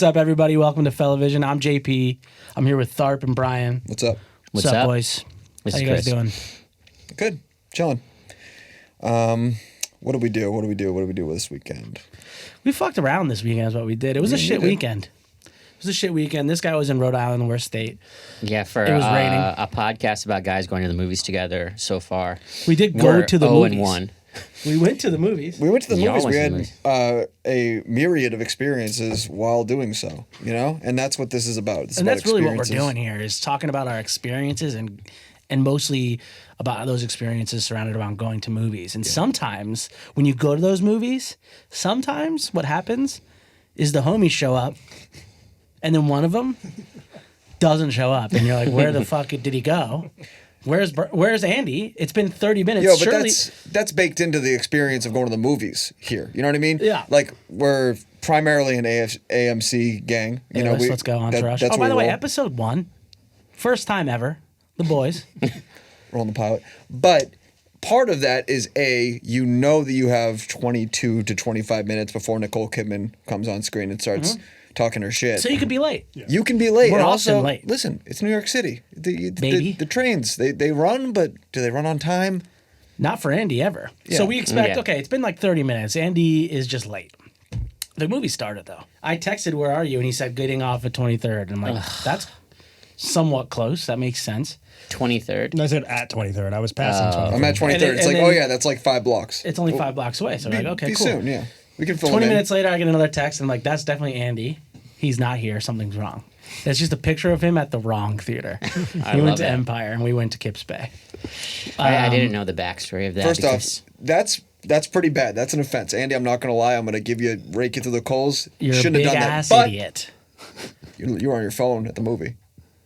What's up, everybody? Welcome to Fellavision. I'm JP. I'm here with Tharp and Brian. What's up? What's up, boys? This How is you guys Chris. doing? Good. Chilling. What do we do? What do we do this weekend? We fucked around this weekend is what we did. It was a shit weekend. It was a shit weekend. This guy was in Rhode Island, the worst state. Yeah, for It was raining. a podcast about guys going to the movies together so far. We did go We're to the 0 movies. and 1. We went to the movies. We went to the Y'all movies. We went to had a myriad of experiences while doing so, you know? And that's what this is about. It's And about that's really what we're experiences. doing here is talking about our experiences and mostly about those experiences surrounded around going to movies. And sometimes when you go to those movies, sometimes what happens is the homies show up and then one of them doesn't show up. And you're like, where the fuck did he go? Where's Andy? It's been 30 minutes. Yo, but Surely, that's baked into the experience of going to the movies here. You know what I mean? Yeah. Like, we're primarily an AMC gang. You know, let's go, Entourage. That's Oh, by where the we way, roll. episode 1, first time ever, the boys. We're on the pilot. But part of that is you know that you have 22 to 25 minutes before Nicole Kidman comes on screen and starts talking her shit. So you could be late. You can be late. We're and often also, late. listen, it's New York City. Baby. The trains, they run, but do they run on time? Not for Andy ever. Yeah. So we expect, Yeah. okay, it's been like 30 minutes. Andy is just late. The movie started, though. I texted, where are you? And he said, getting off at 23rd. And I'm like, that's somewhat close. That makes sense. 23rd. No, I said at 23rd. I was passing 23rd. I'm at 23rd. And It's like, then- oh yeah, that's like 5 blocks. It's only 5 blocks away. So we're like, okay, be cool. soon, yeah. We can fill 20 it in. minutes later, I get another text. And I'm like, that's definitely Andy. He's not here. Something's wrong. It's just a picture of him at the wrong theater. He went love to that. Empire and we went to Kips Bay. I didn't know the backstory of that. First off, because that's pretty bad. That's an offense. Andy, I'm not going to lie. I'm going to rake you through the coals. You're Shouldn't a big have done ass that. idiot. But you were on your phone at the movie.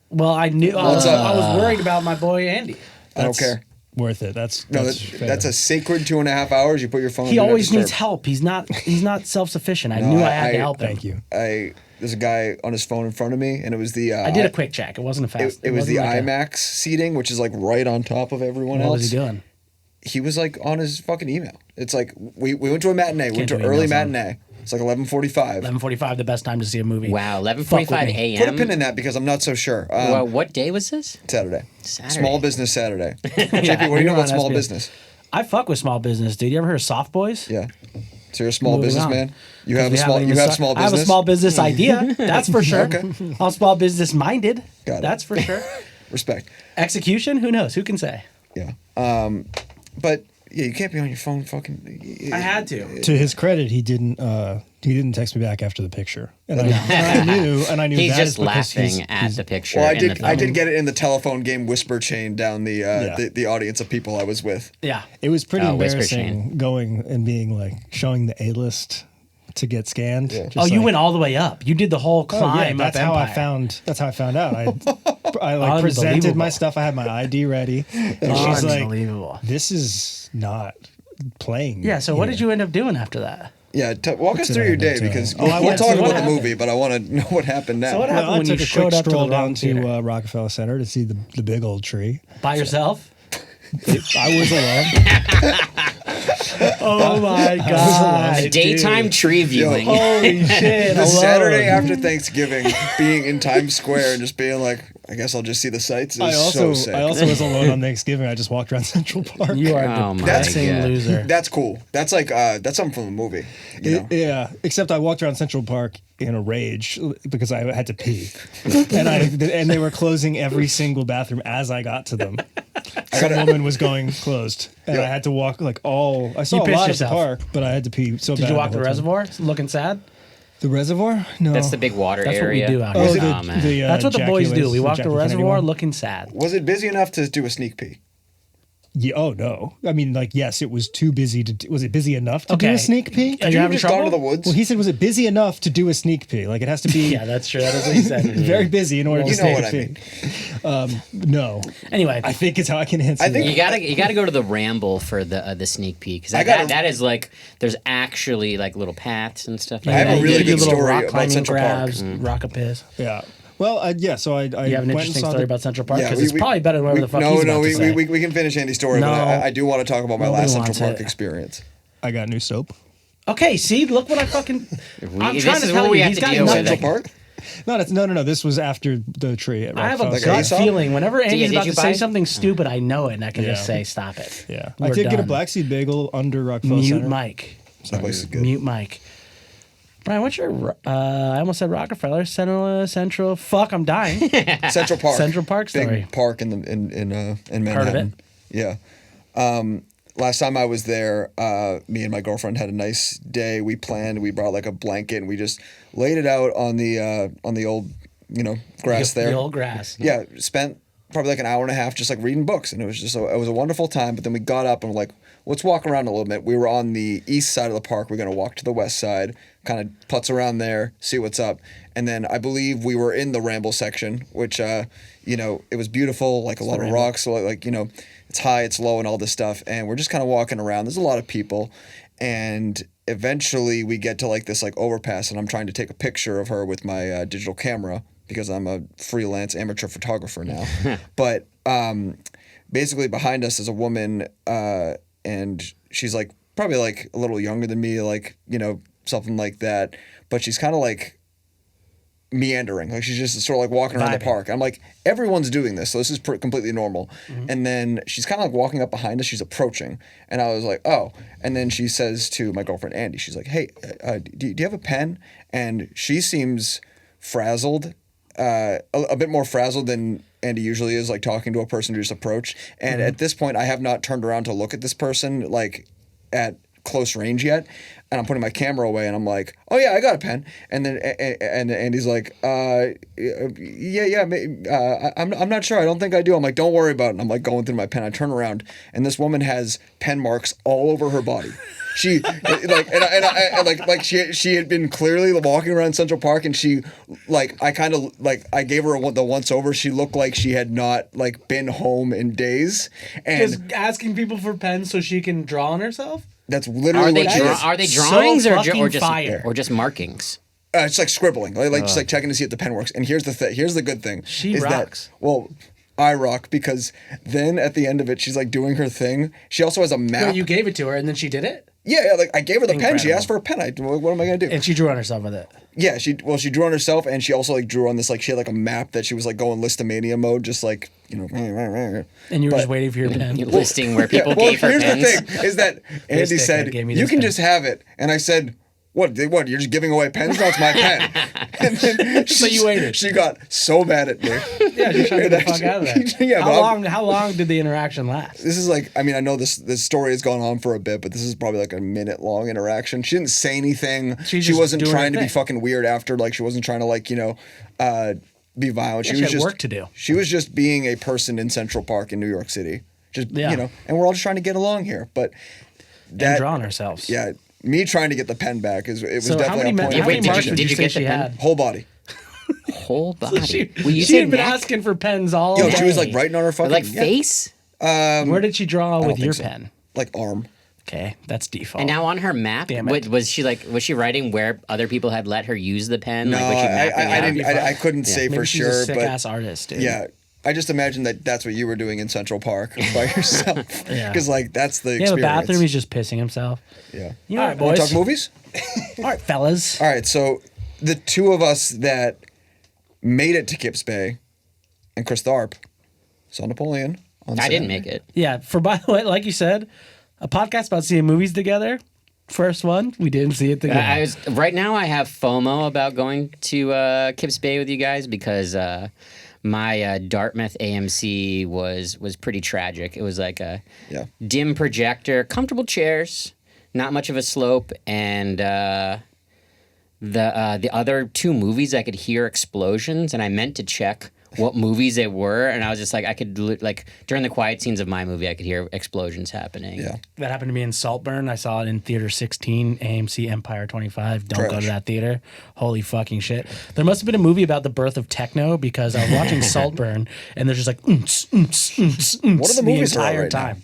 Well, I knew. I What's up? was worried about my boy Andy. I don't That's care. Worth it. That's fair. That's a sacred 2.5 hours. You put your phone. He Do Not always needs Disturb. help. He's not self-sufficient. I No, knew I had to help him. Thank you. There's a guy on his phone in front of me, and it was the. I did a quick check. It wasn't a fast. It was the wasn't like IMAX seating, which is like right on top of everyone What else. was he doing? He was like on his fucking email. It's like we went to a matinee. We went to do an early emails on- matinee. It's like 11:45. 11:45, the best time to see a movie. wow, Fuck 11:45 with me. Put a a.m. pin in that because I'm not so sure. Well, what day was this? Saturday. Saturday. Small Business Saturday. JP, what do you know we were about on small SBS. business? I fuck with small business, dude. You ever heard of Soft Boys? Yeah. So you're a small Moving on. businessman. You have We a small. haven't You even have sta- small I have business. a small business idea. That's for sure. Okay. I'm small business minded. Got it. That's for sure. Respect. Execution? Who knows? Who can say? Yeah. But yeah, you can't be on your phone. Fucking. I had to. To his credit, he didn't text me back after the picture, and I knew He's that just is because laughing at the picture. Well, I in did. The film. I did get it in the telephone game whisper chain down the Yeah. the audience of people I was with. Yeah. It was pretty Whisper embarrassing Shane. going and being like showing the A-list to get scanned. Yeah. Just Oh, you like, went all the way up. You did the whole Oh, climb yeah, that's up how I Empire. found. That's how I found out. I like presented Unbelievable. my stuff. I had my ID ready, and she's like, Unbelievable. "This is not playing." Yeah, so what here." did you end up doing after that? Yeah, walk us did through I your end day up doing? because Oh, I we'll went talk to- about what the happened? movie, but I want to know what happened now. So what happened Well, I when you took a showed quick up to the stroll wrong down theater? to Rockefeller Center to see the big old tree. By yourself? I was alone. Oh my god. Daytime tree viewing. Holy shit. The alone. Saturday after Thanksgiving, being in Times Square and just being like, I guess I'll just see the sights is so sick. I also was alone on Thanksgiving. I just walked around Central Park. You are Oh a my depressing God. loser. That's cool. That's like that's something from a movie. You know? Yeah, except I walked around Central Park in a rage because I had to pee, and they were closing every single bathroom as I got to them. Some woman was going closed, and I had to walk like all. I saw You a pissed lot yourself. of the park, but I had to pee so bad. Did you walk the whole time. reservoir looking sad? The reservoir? No, That's the big water That's what we area. do out Oh, here. Oh, man. That's what the boys do. We walk the Jackie Kennedy reservoir one? looking sad. Was it busy enough to do a sneak peek? Yeah, oh no! I mean, like, yes, it was too busy to. Was it busy enough to do Okay. a sneak peek? Are you You having just gone trouble? to the woods? Well, he said, was it busy enough to do a sneak peek? Like, it has to be Yeah, that's true. That is what he said. very busy in order to You know take what a I mean. peek. No, Anyway, I think it's how I can answer. I think- that. You gotta go to the ramble for the sneak peek because that is like there's actually like little paths and stuff. I have a you really do good little story rock about climbing Central Park. grabs, rock a piss. Yeah. Well, yeah. So I You have an went and interesting saw story the- about Central Park Yeah, because it's probably better than whatever the fuck no, he's about no, to say. we can finish Andy's story, No. but I do want to talk about my Nobody last wants Central Park it. experience. I got new soap. Okay, see, look what I fucking. I'm This trying is to what tell we you, have he's to got deal with. Central nothing. Park? No, this was after the tree. At I have a Rockfell. gut Aesop? feeling. Whenever Andy's did about you to buy say it? something stupid, I know it, and I can just Yeah. say, "Stop it." Yeah, We're I did get a done. black seed bagel under Rockfell Mute Center. Mike. That place is good. Mute Mike. Brian, what's your? I almost said Rockefeller Central. Fuck, I'm dying. Central Park. Central Park story. Big park in Manhattan. Heard of it? Yeah. Last time I was there, me and my girlfriend had a nice day. We planned. We brought like a blanket and we just laid it out on the old, grass there. The old grass. Yeah. Spent probably like an hour and a half just like reading books, and it was a wonderful time. But then we got up and we're like, let's walk around a little bit. We were on the east side of the park. We're gonna walk to the west side, kind of putz around there, see what's up. And then I believe we were in the ramble section, which it was beautiful, like a lot of rocks, so like it's high, it's low, and all this stuff. And we're just kind of walking around. There's a lot of people, and eventually we get to like this like overpass, and I'm trying to take a picture of her with my digital camera because I'm a freelance amateur photographer now. But basically behind us is a woman, and she's like probably like a little younger than me, like something like that. But she's kind of like meandering, like she's just sort of like walking around the park. I'm like, everyone's doing this, so this is completely normal. And then she's kind of like walking up behind us. She's approaching, and I was like, oh. And then she says to my girlfriend Andy, she's like, hey, do you have a pen? And she seems frazzled, a bit more frazzled than Andy usually is, like talking to a person who just approached. And at this point, I have not turned around to look at this person like at close range yet, and I'm putting my camera away, and I'm like, oh yeah, I got a pen. And then and Andy's like, I'm not sure, I don't think I do. I'm like, don't worry about it. And I'm like going through my pen. I turn around, and this woman has pen marks all over her body. She she had been clearly walking around Central Park, and she I gave her the once over. She looked like she had not like been home in days, and Just asking people for pens so she can draw on herself. that's literally what she is. Are they So drawings fucking fire. or just markings? It's like scribbling, like just like checking to see if the pen works. And here's the good thing. She is rocks. I rock because then at the end of it, she's like doing her thing. She also has a map. Wait, you gave it to her and then she did it? Yeah, like I gave her the pen. She Incredible. asked for a pen. What am I gonna do? And she drew on herself with it. Yeah, she drew on herself, and she also like drew on this, like she had like a map that she was like going listomania mode, just like And you were just waiting for your pen. Listing where people well, gave her here's pens. the thing: is that Andy dickhead said gave me you this can pen." just have it, and I said, What? You're just giving away pens? That's my pen. And then So you waited. She got so mad at me. Yeah, just trying to get the fuck out of there. Yeah, How long did the interaction last? This is like, I mean, I know this story has gone on for a bit, but this is probably like a minute long interaction. She didn't say anything. She's She just wasn't doing trying her to be thing. fucking weird after. Like, she wasn't trying to like, be violent. Yeah, She she was had just work to do. She was just being a person in Central Park in New York City. Just, Yeah. and we're all just trying to get along here. But that, And drawing ourselves. yeah, me trying to get the pen back was So how definitely many, a point. how Wait, many did you- marks would did you you say get the she pen? had? Whole body. Whole body. She, Well, you she said had been neck? asking for pens all Yo, day. she was like writing on her Or fucking like yeah, face? Where did she draw with think your so. pen? like arm. Okay, that's default. And now on her map, Damn it. was she writing where other people had let her use the pen? No, like, was she mapping I out? didn't. I couldn't say Maybe for she's sure, a sick but ass artist, dude. yeah, I just imagine that's what you were doing in Central Park by yourself. Yeah. Because like that's the Yeah, experience. the bathroom. He's just pissing himself. Yeah. You know All what, Wanna boys? talk movies? All right, fellas. All right. So the two of us that made it to Kips Bay, and Chris Tharp saw Napoleon. On I didn't Saturday. make it. Yeah. For by the way, like you said, a podcast about seeing movies together. First one, we didn't see it together. Right now I have FOMO about going to Kips Bay with you guys because my Dartmouth AMC was pretty tragic. It was like a Yeah. dim projector, comfortable chairs, not much of a slope, and the other two movies I could hear explosions, and I meant to check what movies they were, and I was just like, I could like during the quiet scenes of my movie, I could hear explosions happening. Yeah. That happened to me in Saltburn. I saw it in Theater 16, AMC Empire 25. Don't go Trash. to that theater. Holy fucking shit. There must have been a movie about the birth of techno because I was watching Saltburn and they're just like, What are the movies are out entire right now? time.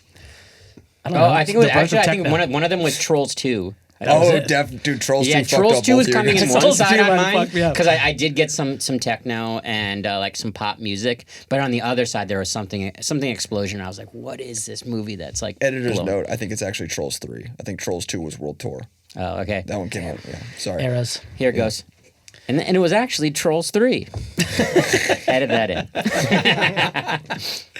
I don't Oh, know. I think it The was birth of actually. I think techno. one of them was Trolls 2. Oh, dude, Trolls 2 Yeah, fucked Trolls up 2 was both your coming in guys'. one Trolls side 2 on might mine fuck me up. because I did get some techno and like some pop music, but on the other side there was something explosion. I was like, what is this movie that's like Editor's blown? note, I think it's actually Trolls 3. I think Trolls 2 was World Tour. Oh, okay. That one came out, yeah. Sorry. Eras. Here it goes. And it was actually Trolls 3. Edit that in.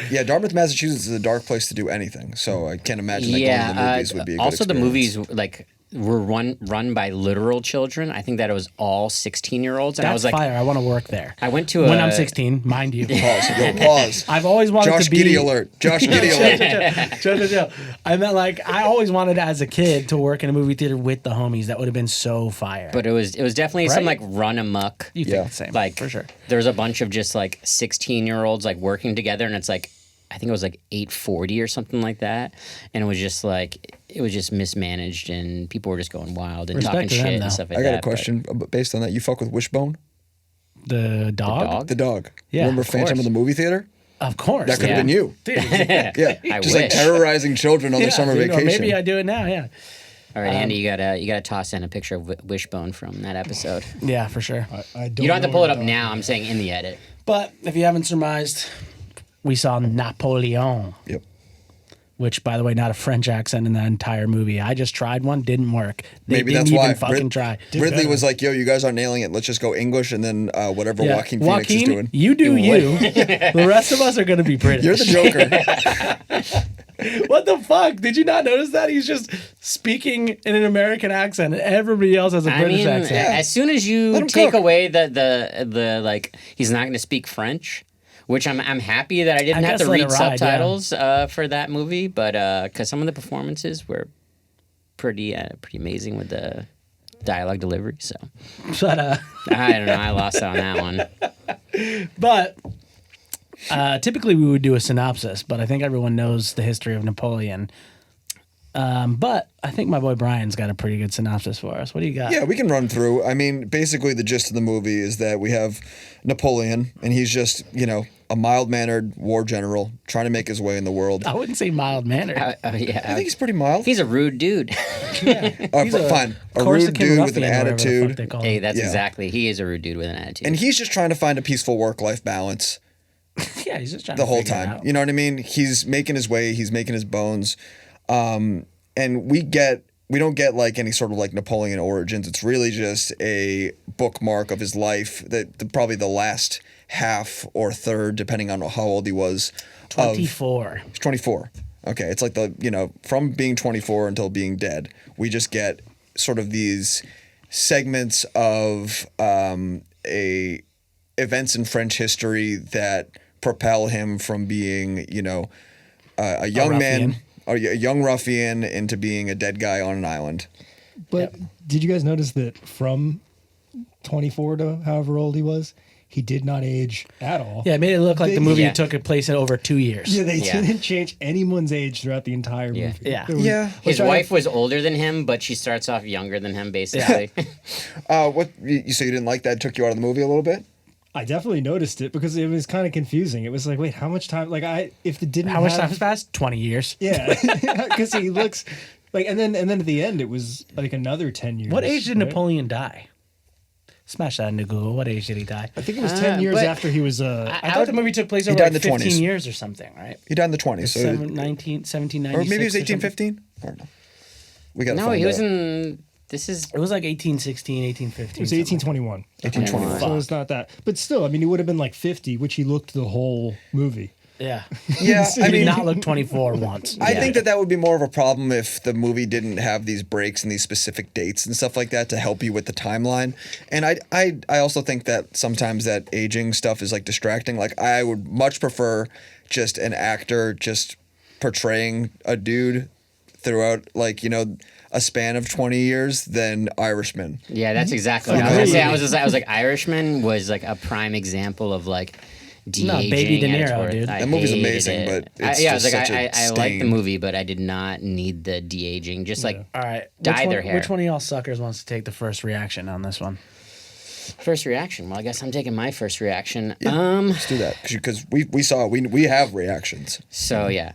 Yeah, Dartmouth, Massachusetts is a dark place to do anything, so I can't imagine that going to the movies would be a good also the experience. movies like were run by literal children. I think that it was all 16-year-olds, and I That's was like, fire. I want to work there. I went to when a- I'm 16, mind you. Pause. Yo, pause. I've always wanted Josh to be. Giddy alert. Josh Giddy alert. Chill. I meant like I always wanted as a kid to work in a movie theater with the homies. That would have been so fire. but it was definitely some Right? like run amok. you think Yeah. the same, Like for sure. There's a bunch of just like 16-year-olds like working together, and it's like I think it was like 840 or something like that, and it was just like it was just mismanaged, and people were just going wild and Respect talking to them, shit though. and stuff like I that. got a but- question based on that. You fuck with Wishbone? The dog? dog? The dog. Yeah, Remember of Phantom course. of the movie thetheater? Of course. That could have Yeah. been you. Dude, Yeah. I Just like wish. terrorizing children on their summer dude, or vacation. maybe I do it now. Yeah. All right, Andy, you gotta toss in a picture of Wishbone from that episode. Yeah, for sure. I don't You don't have to know pull what it up you're now. talking I'm saying in the edit. But if you haven't surmised, we saw Napoleon, Yep. which, by the way, not a French accent in that entire movie. I just tried one, didn't work. They Maybe didn't that's even why. fucking try. Ridley better. was like, yo, you guys aren't nailing it. Let's just go English and then whatever Yeah. Joaquin Phoenix is doing. you do you. The rest of us are going to be British. You're the Joker. What the fuck? Did you not notice that? He's just speaking in an American accent and everybody else has a I British mean, accent. as soon as Let you him take cook. away the like, he's not going to speak French, which I'm happy that I didn't I have guess to let read it ride, subtitles for that movie, but because some of the performances were pretty amazing with the dialogue delivery. So But, I don't know, I lost out on that one. but typically we would do a synopsis, but I think everyone knows the history of Napoleon. But I think my boy Brian's got a pretty good synopsis for us. What do you got? Yeah, we can run through. I mean, basically, the gist of the movie is that we have Napoleon, and he's just, a mild-mannered war general trying to make his way in the world. I wouldn't say mild mannered. Yeah, I think he's pretty mild. he's a rude dude. Fine. A rude Corsican dude with an ruffian, whatever the fuck attitude. they call Hey, him. that's Yeah. exactly. He is a rude dude with an attitude. And he's just trying to find a peaceful work-life balance Yeah, he's just trying the to whole figure it time. out. You know what I mean? He's making his way. He's making his bones. And we don't get like any sort of like Napoleon origins. It's really just a bookmark of his life that probably the last half or third, depending on how old he was. 24. He's 24. Okay, it's like from being 24 until being dead. We just get sort of these segments of events in French history that propel him from being, a young man, a young ruffian, into being a dead guy on an island. But did you guys notice that from 24 to however old he was, he did not age at all? Yeah, it made it look like the movie Yeah. took place in over 2 years. Yeah, they Yeah. didn't change anyone's age throughout the entire Yeah. movie. Yeah. There was- Yeah. His which I- wife was older than him, but she starts off younger than him, basically. So you didn't like that? Took you out of the movie a little bit? I definitely noticed it because it was kind of confusing. It was like, wait, how much time? Like, if it didn't How much have- time has passed? 20 years. Yeah, because he looks like, and then at the end, it was like another 10 years. What age did right? Napoleon die? Smash that into Google. What age did he die? I think it was 10 years but- after he was. I thought the movie took place over died in like the 15 20s. years or something, right? He died in the 20s. So, 1796. or maybe it was or something. 1815? I don't know. We got No, he was in. This is. It was like 1816, 1815. It was 1821. 1821. So it's not that, but still, I mean, he would have been like 50, which he looked the whole movie. Yeah. Yeah, He I did mean, not look 24 once. I think that would be more of a problem if the movie didn't have these breaks and these specific dates and stuff like that to help you with the timeline. And I also think that sometimes that aging stuff is like distracting. Like I would much prefer just an actor just portraying a dude throughout a span of 20 years than Irishman. Yeah, that's exactly what I was gonna say. I was like, Irishman was like a prime example of like de-aging. Baby De at its Niro, worst. dude. I That movie's hated amazing, it. but it's I was just like, such a I like the stain. movie, but I did not need the de-aging. Just like All right. dye their hair. Which one of y'all suckers wants to take the first reaction on this one? first reaction. Well, I guess I'm taking my first reaction. Let's do that because we have reactions. So yeah,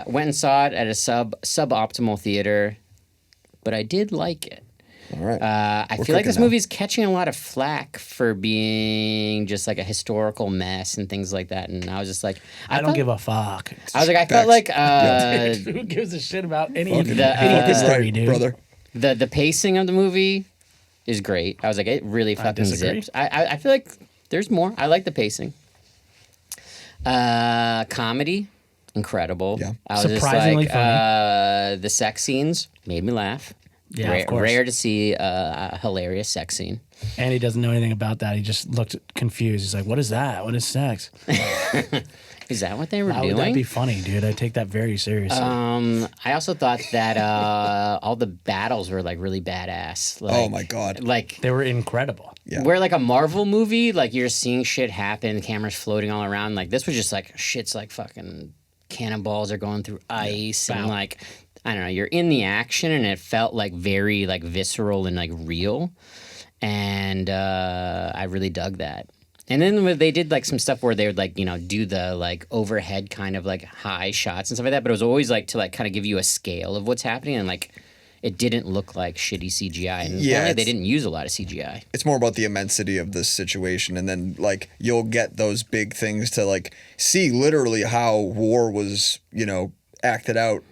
went and saw it at a suboptimal theater. but I did like it. All right. I We're feel like this cooking now. movie's catching a lot of flack for being just like a historical mess and things like that. And I was just like, I don't give a fuck. I was like, I felt Facts. like Who gives a shit about any Fucking history, right, dude? brother. the pacing of the movie is great. I was like, it really fucking disagree. zips. I feel like there's more. I like the pacing. Comedy, incredible. Yeah. I was Surprisingly just like, the sex scenes made me laugh. Yeah, of course. Rare to see a hilarious sex scene. And he doesn't know anything about that. He just looked confused. He's like, "What is that? What is sex?" Is that what they were How would that doing? be funny, dude? I take that very seriously. I also thought that all the battles were like really badass. Like, Oh my God. Like They were incredible. Yeah. where like a Marvel movie, like you're seeing shit happen, the camera's floating all around. Like this was just like shit's like fucking cannonballs are going through ice and Wow. like I don't know, you're in the action and it felt like very like visceral and like real. And I really dug that. And then when they did like some stuff where they would like, you know, do the like overhead kind of like high shots and stuff like that, but it was always like to like kind of give you a scale of what's happening and like it didn't look like shitty CGI. And Yeah, apparently they it's- didn't use a lot of CGI. It's more about the immensity of this situation, and then like you'll get those big things to like see literally how war was, you know, acted out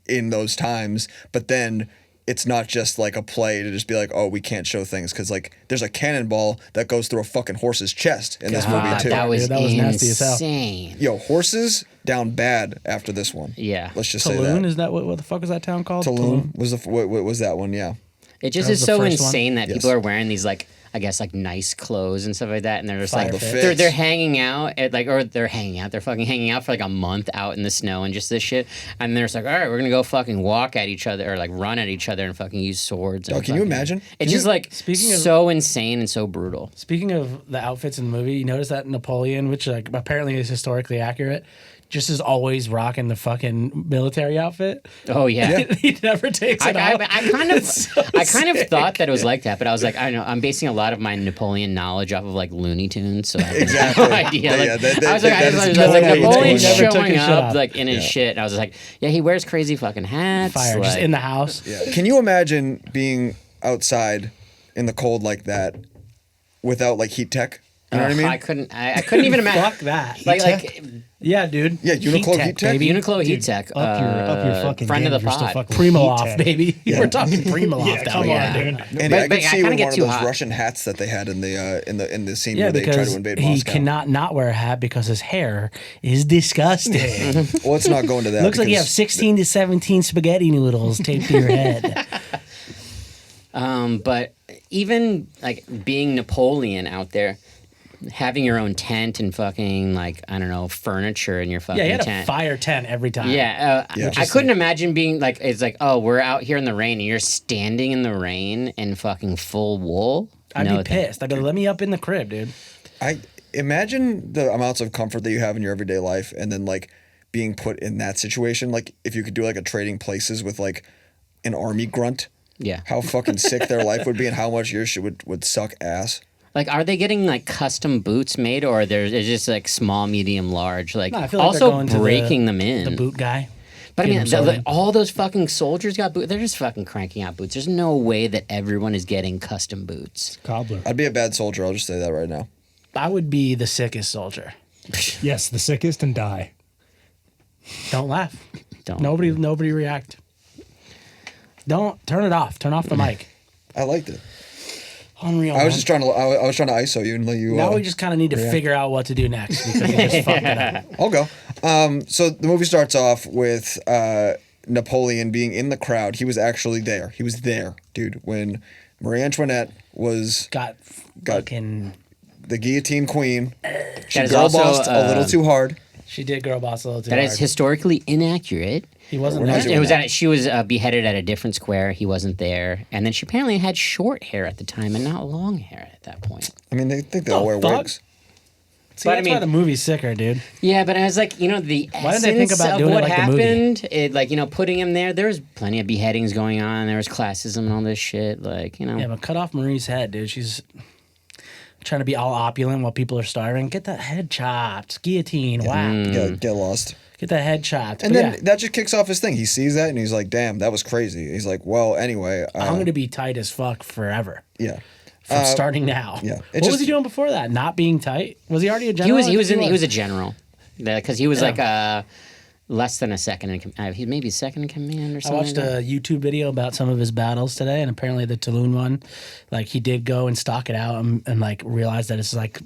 in those times. But then it's not just like a play to just be like, oh, we can't show things because like there's a cannonball that goes through a fucking horse's chest in this movie God, too. That was, Dude, that was nasty as hell. insane. Yo, horses down bad after this one. Yeah. Let's just say Tulum, that. is that what the fuck was that town called? Tulum was what was that one? Yeah. It just That is was the so first one? insane that Yes. people are wearing these like I guess like nice clothes and stuff like that, and they're just Fire like fits. they're hanging out at like or they're hanging out, they're fucking hanging out for like a month out in the snow and just this shit, and they're just like, all right, we're gonna go fucking walk at each other or like run at each other and fucking use swords. And Oh, can you fucking- imagine? It's Can just you- like Speaking of- so insane and so brutal. Speaking of the outfits in the movie, you notice that Napoleon, which like apparently is historically accurate, just is always rocking the fucking military outfit. Oh yeah. He never takes it I off. kind of It's so I kind of sick. thought that it was like that, but I was like, I don't know. I'm basing a lot of my Napoleon knowledge off of like Looney Tunes, so I have Exactly. no idea. Yeah, Like, yeah, that- I was like, that I is was like, totally Napoleon's Napoleon. Never took showing his shit up off. like in his shit, and I was like, yeah, he wears crazy fucking hats. Fire like, just in the house. Yeah. Can you imagine being outside in the cold like that without like heat tech? You know what I mean? I couldn't even imagine. Fuck that. Like Yeah, dude. Yeah, Uniqlo Heat Tech? baby. Uniqlo Heat Tech, Up your fucking friend game of the if you're still pod. fucking Primo heat off, tech. baby. We're talking Primo Yeah, off down come here. on, dude. Andy, But- I but could I see kinda one get of too those hot. Russian hats that they had in the scene Yeah, where they tried because to invade he Moscow. cannot not wear a hat because his hair is disgusting. Well, let's not go into that. Looks like you have because 16 to 17 spaghetti noodles taped to your head. But even like being Napoleon out there, having your own tent and fucking like I don't know furniture in your fucking Yeah, he had a tent. fire tent every time. Yeah, Yeah. I couldn't imagine being like it's like oh we're out here in the rain and you're standing in the rain in fucking full wool. I'd No, be pissed. I'd be like, let me up in the crib, dude. I imagine the amounts of comfort that you have in your everyday life, and then like being put in that situation. Like if you could do like a trading places with like an army grunt, Yeah. how fucking sick their life would be, and how much your shit would suck ass. Like, are they getting like custom boots made, or there's it's just like small, medium, large? Like, No, I feel like they're also going to breaking them in. The boot guy. But I mean, Get 'em sorted. all those fucking soldiers got boots. They're just fucking cranking out boots. There's no way that everyone is getting custom boots. Cobbler. I'd be a bad soldier. I'll just say that right now. I would be the sickest soldier. Yes, the sickest and die. Don't laugh. Don't. Nobody react. Don't turn it off. Turn off the mic. I liked it. Unreal. I was man. just trying to. I was trying to ISO you and let you. Now we just kind of need to figure out what to do next because we just fucked it up. I'll go. So the movie starts off with Napoleon being in the crowd. He was actually there. He was there, dude, when Marie Antoinette was Got fucking. the guillotine queen. She That is girl also, bossed a little too hard. She did girl boss a little too That hard. is historically inaccurate. He wasn't We're not there. doing It was that. at she was beheaded at a different square. He wasn't there, and then she apparently had short hair at the time and not long hair at that point. I mean, they think they all wear fuck? wigs. See, But I that's why mean- the movie's sicker, dude. Yeah, but I was like, the Why essence did they think about of doing it what like the movie? happened, it like putting him there. There was plenty of beheadings going on. There was classism and all this shit. Like Yeah, but cut off Marie's head, dude. She's trying to be all opulent while people are starving. Get that head chopped. Guillotine. Wow. Get lost. Get that head chopped. And But then yeah, that just kicks off his thing. He sees that and he's like, damn, that was crazy. He's like, well, anyway. I'm going to be tight as fuck forever. Yeah. From starting now. yeah. What was he doing before that? Not being tight? Was he already a He general? was a general, because he was Yeah. like less than a second in he maybe second in command or I something. watched like that. a YouTube video about some of his battles today, and apparently the Tulun one, like he did go and stock it out and like realized that it's like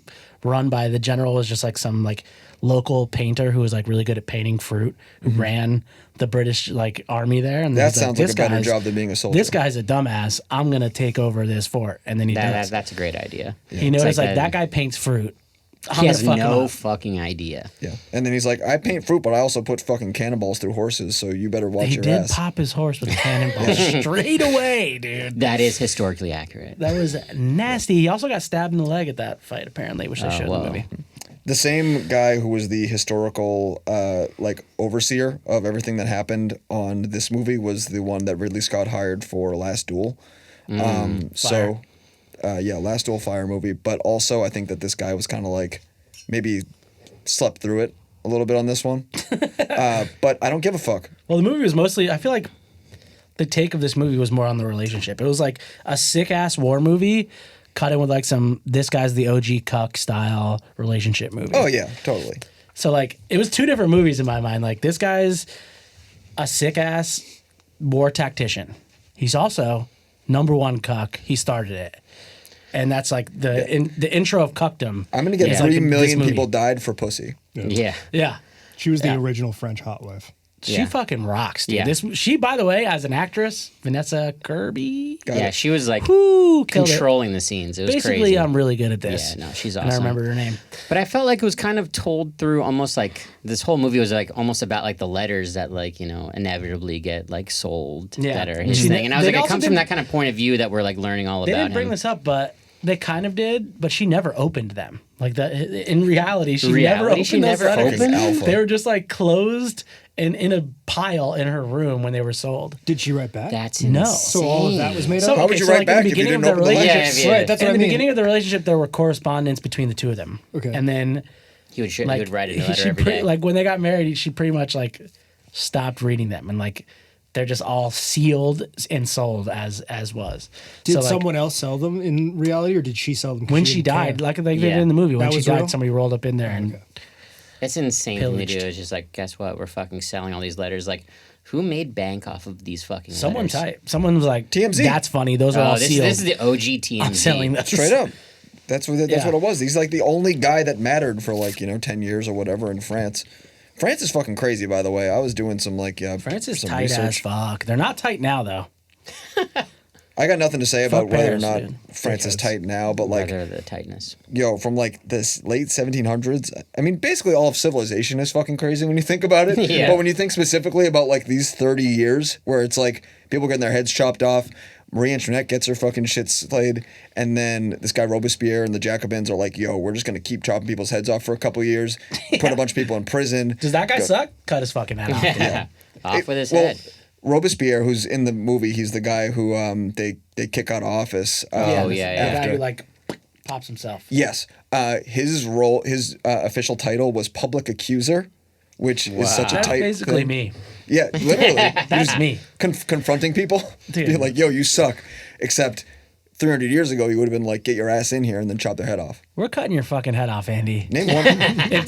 run by the general was just like some like local painter who was like really good at painting fruit who ran the British like army there. And That he's sounds like "This a better guy's- job than being a soldier. This guy's a dumbass. I'm gonna take over this fort, and then he does. That's a great idea. He knows It's like that guy paints fruit. I'm He gonna has fuck him no up. fucking idea. Yeah. And then he's like, I paint fruit, but I also put fucking cannonballs through horses, so you better watch He your did ass. pop his horse with a cannonball straight away, dude. That is historically accurate. That was nasty. He also got stabbed in the leg at that fight, apparently, which they showed in whoa. the movie. The same guy who was the historical like overseer of everything that happened on this movie was the one that Ridley Scott hired for Last Duel. So Last Duel fire movie, but also I think that this guy was kind of like maybe slept through it a little bit on this one. But I don't give a fuck. Well, the movie was mostly, I feel like the take of this movie was more on the relationship. It was like a sick ass war movie cut in with like some, this guy's the OG cuck style relationship movie. Oh yeah, totally. So like, it was two different movies in my mind. Like, this guy's a sick ass war tactician. He's also number one cuck. He started it. And that's like the intro of cuckdom. I'm gonna get is 3 like million this people movie. died for pussy. Yeah. Yeah. She was the Yeah. original French hot wife. She Yeah. fucking rocks, dude. Yeah. She, by the way, as an actress, Vanessa Kirby. Got Yeah, it. she was like Woo, killed it. controlling the scenes. It was Basically, crazy. I'm really good at this. Yeah, no, she's And I awesome. remember her name. But I felt like it was kind of told through almost like this whole movie was like almost about like the letters that like, you know, inevitably get like sold Yeah. that are his She- thing. And I was they like, it also comes from didn't- that kind of point of view that we're like learning all They about didn't bring him. this up, but they kind of did. But she never opened them. Like that in reality, she never Reality, opened she those never letters. opened? Alpha. They were just like closed and in a pile in her room when they were sold. Did she write back? That's No. insane. so all of that was made So, up? How would you write in back the if you beginning didn't of the open the relationship, letters? Yeah, yeah. Right, that's in what the I mean. beginning of the relationship, there were correspondence between the two of them. Okay. And then He would like write a letter she every day. like when they got married, she pretty much like stopped reading them and like they're just all sealed and sold as was. Did So, like, someone else sell them in reality, or did she sell them? 'cause when she didn't care? died, like they did Yeah. in the movie, when That she was died, real? somebody rolled up in there and It's insane thing to pillaged. do. It's just like, guess what? We're fucking selling all these letters. Like, who made bank off of these fucking someone letters? typed. Someone was like, TMZ. "That's funny. Those are all This sealed. is the OG TMZ. I'm selling those Straight up. That's what Yeah. what it was. He's like the only guy that mattered for like, 10 years or whatever in France. France is fucking crazy, by the way. I was doing some like France is some tight as research. fuck. They're not tight now though. I got nothing to say about whether Paris, or not dude. France is tight now, but like Rather the tightness. from like this late 1700s, I mean, basically all of civilization is fucking crazy when you think about it. Yeah. But when you think specifically about like these 30 years where it's like people getting their heads chopped off, Marie Antoinette gets her fucking shit slayed, and then this guy Robespierre and the Jacobins are like, yo, we're just going to keep chopping people's heads off for a couple years, put a bunch of people in prison. Does that guy Go- suck? Cut his fucking head off. Yeah. Off with his Well, head. Robespierre, who's in the movie, he's the guy who they kick out of office. Oh, the yeah. guy after- who like pops himself. Yes. His official title was public accuser, which is such a That's tight basically thing. me. Yeah, literally. That's me. Confronting people. Dude. Being like, yo, you suck. Except 300 years ago, you would have been like, get your ass in here and then chop their head off. We're cutting your fucking head off, Andy. Name one. If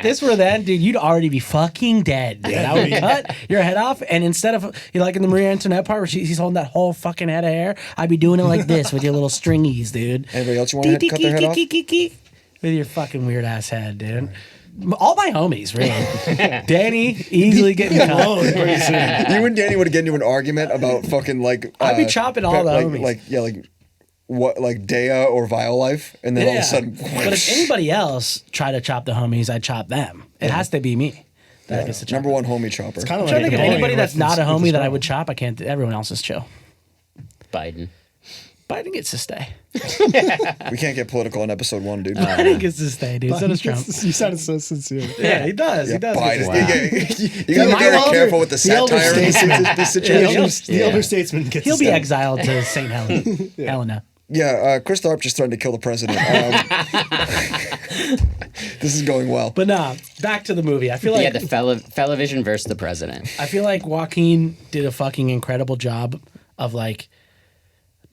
this were then, dude, you'd already be fucking dead. Dude. I would cut your head off, and instead of like in the Marie Antoinette part where he's holding that whole fucking head of hair, I'd be doing it like this with your little stringies, dude. Anybody else you want to cut their head off? With your fucking weird ass head, dude. All my homies, really. Danny easily getting cut. You and Danny would get into an argument about fucking like. I'd be chopping all the homies. Like Dea or Violife, and then all of a sudden. But if anybody else try to chop the homies, I chop them. It has to be me. That gets to chop. Number one homie chopper. Kind I'm of trying to think of Napoleon anybody with that's not a his- with homie his that I dog. would chop. I can't. Everyone else is chill. Biden. Biden gets to stay. We can't get political in episode 1, dude. Biden gets to stay, dude. So does Trump. You sounded so sincere. Yeah, he does. He does. Biden. get to stay. You gotta be very elder- careful with the the elder satire in statesman- this The situation. elder, the elder statesman gets He'll to be stay. exiled to St. Helena. Yeah, Chris Tharp just threatened to kill the president. This is going well. But nah, back to the movie. I feel like Yeah, the Fellavision versus the president. I feel like Joaquin did a fucking incredible job of like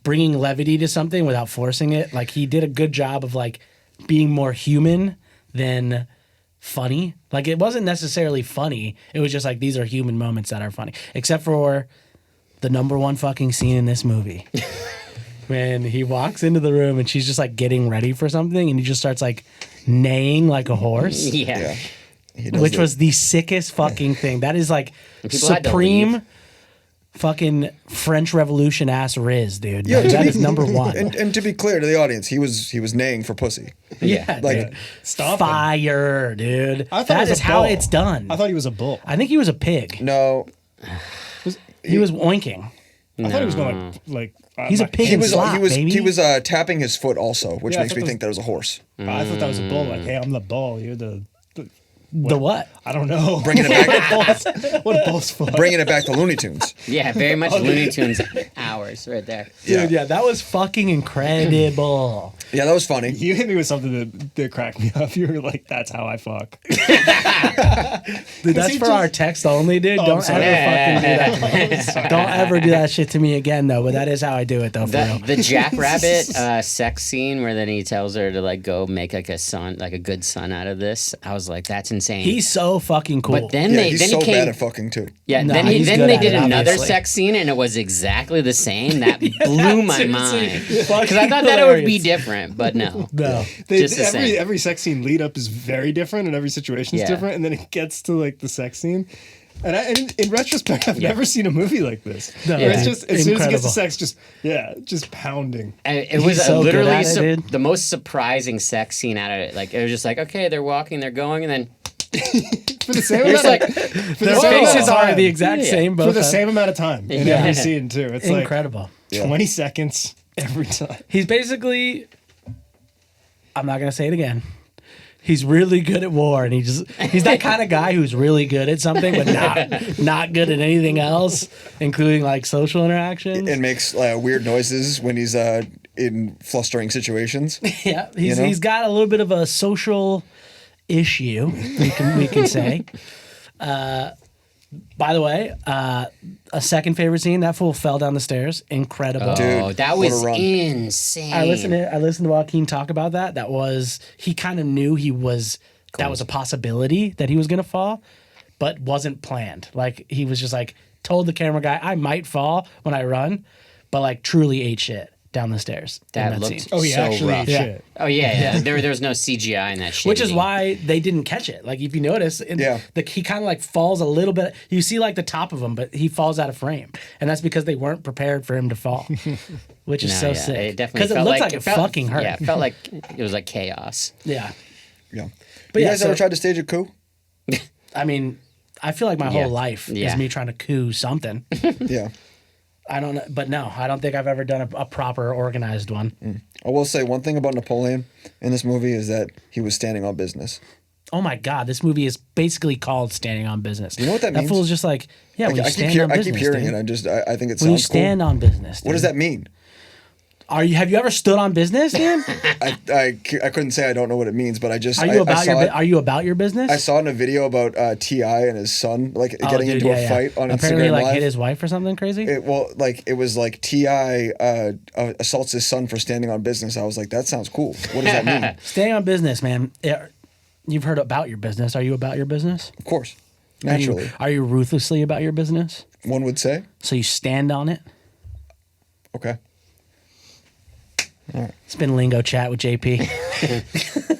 bringing levity to something without forcing it. Like he did a good job of like being more human than funny. Like it wasn't necessarily funny. It was just like these are human moments that are funny. Except for the number one fucking scene in this movie. When he walks into the room and she's just like getting ready for something and he just starts like neighing like a horse. Yeah. Which was the sickest fucking thing. That is like People had to supreme leave. fucking French Revolution ass riz, dude. Yeah, Like, to that be- is number one. And to be clear to the audience, he was neighing for pussy. yeah, Like, dude. Stop him. Fire, dude. I thought it That was is a how bull. it's done. I thought he was a bull. I think he was a pig. No, He was oinking. I thought he was going like He's a pig he and was slop, baby. he was tapping his foot also, which Yeah, I makes thought me that think that it was a horse. I thought that was a bull. Like, hey, I'm the bull. You're the the what? I don't know. Bringing it back, What bull's for? bringing it back to Looney Tunes. Yeah, very much Looney Tunes hours right there. Dude, yeah, that was fucking incredible. Yeah, that was funny. You hit me with something that cracked me up. You were like, "That's how I fuck." Dude, that's he for just- our text only, dude. Oh, I'm Don't sorry. ever fucking do that. Don't ever do that shit to me again, though. But that is how I do it, though. For real. The Jackrabbit sex scene where then he tells her to like go make like a son, like a good son out of this. I was like, that's insane. He's so fucking cool. but then Yeah, they he's then so he came. bad at fucking too. Yeah, Nah, then he's then good they at did it, another obviously. sex scene and it was exactly the same. That blew my mind because I Fucking thought that it would be hilarious. different, but no. No. Just the same. Every sex scene lead up is very different, and every situation is Yeah. different, and then it gets to like the sex scene. And in retrospect, I've never seen a movie like this. No, Where it's yeah. just as soon as it gets to Incredible. sex, just pounding. And it was so good literally at it, dude. the most surprising sex scene out of it. Like it was just like, okay, they're walking, they're going, and then For the same you're amount just like, for Their the same amount faces of are time. the exact Yeah. same. Both for the of- same amount of time in Yeah. every scene too. It's Incredible. like 20 seconds every time. He's basically. I'm not gonna say it again. He's really good at war, and he's that kind of guy who's really good at something, but not good at anything else, including like social interactions. And makes weird noises when he's in flustering situations. Yeah, he's know? he's got a little bit of a social issue. We can say. By the way, a second favorite scene. That fool fell down the stairs. Incredible. Dude, oh, that what a was run. insane. I listened to Joaquin talk about that. That was he kind of knew that was a possibility that he was gonna fall, but wasn't planned. Like he was just like told the camera guy, I might fall when I run, but like truly ate shit down the stairs. in That looked scene. Oh, he so actually rough. ate Yeah. shit. Oh yeah. There was no CGI in that shit. Which is why they didn't catch it. Like if you notice, he kind of like falls a little bit. You see like the top of him, but he falls out of frame, and that's because they weren't prepared for him to fall, which is so sick. It definitely because it felt looks like like it felt, fucking hurt. Yeah, it felt like it was like chaos. Yeah. Yeah. But you yeah, guys ever so- tried to stage a coup? I mean, I feel like my Yeah. whole life Yeah. is me trying to coup something. Yeah. I don't know, but no, I don't think I've ever done a proper organized one. I will say one thing about Napoleon in this movie is that he was standing on business. Oh my god, this movie is basically called Standing on Business. You know what that means? That fool's just like, yeah, when you stand on I business, keep hearing dude. it. I think it When you sounds stand cool. on business, What does that mean? Have you ever stood on business, dude? I couldn't say I don't know what it means, but I just Are you I about saw your it. Are you about your business? I saw it in a video about T.I. and his son like Oh, getting dude, into yeah, a yeah. fight on Apparently, Instagram like Live. hit his wife or something crazy. It was like T.I. Assaults his son for standing on business. I was like, that sounds cool. What does that mean? Staying on business, man. You've heard about your business. Are you about your business? Of course, Are you- naturally, Are you ruthlessly about your business? one would say. So you stand on it? Okay. It's been lingo chat with JP.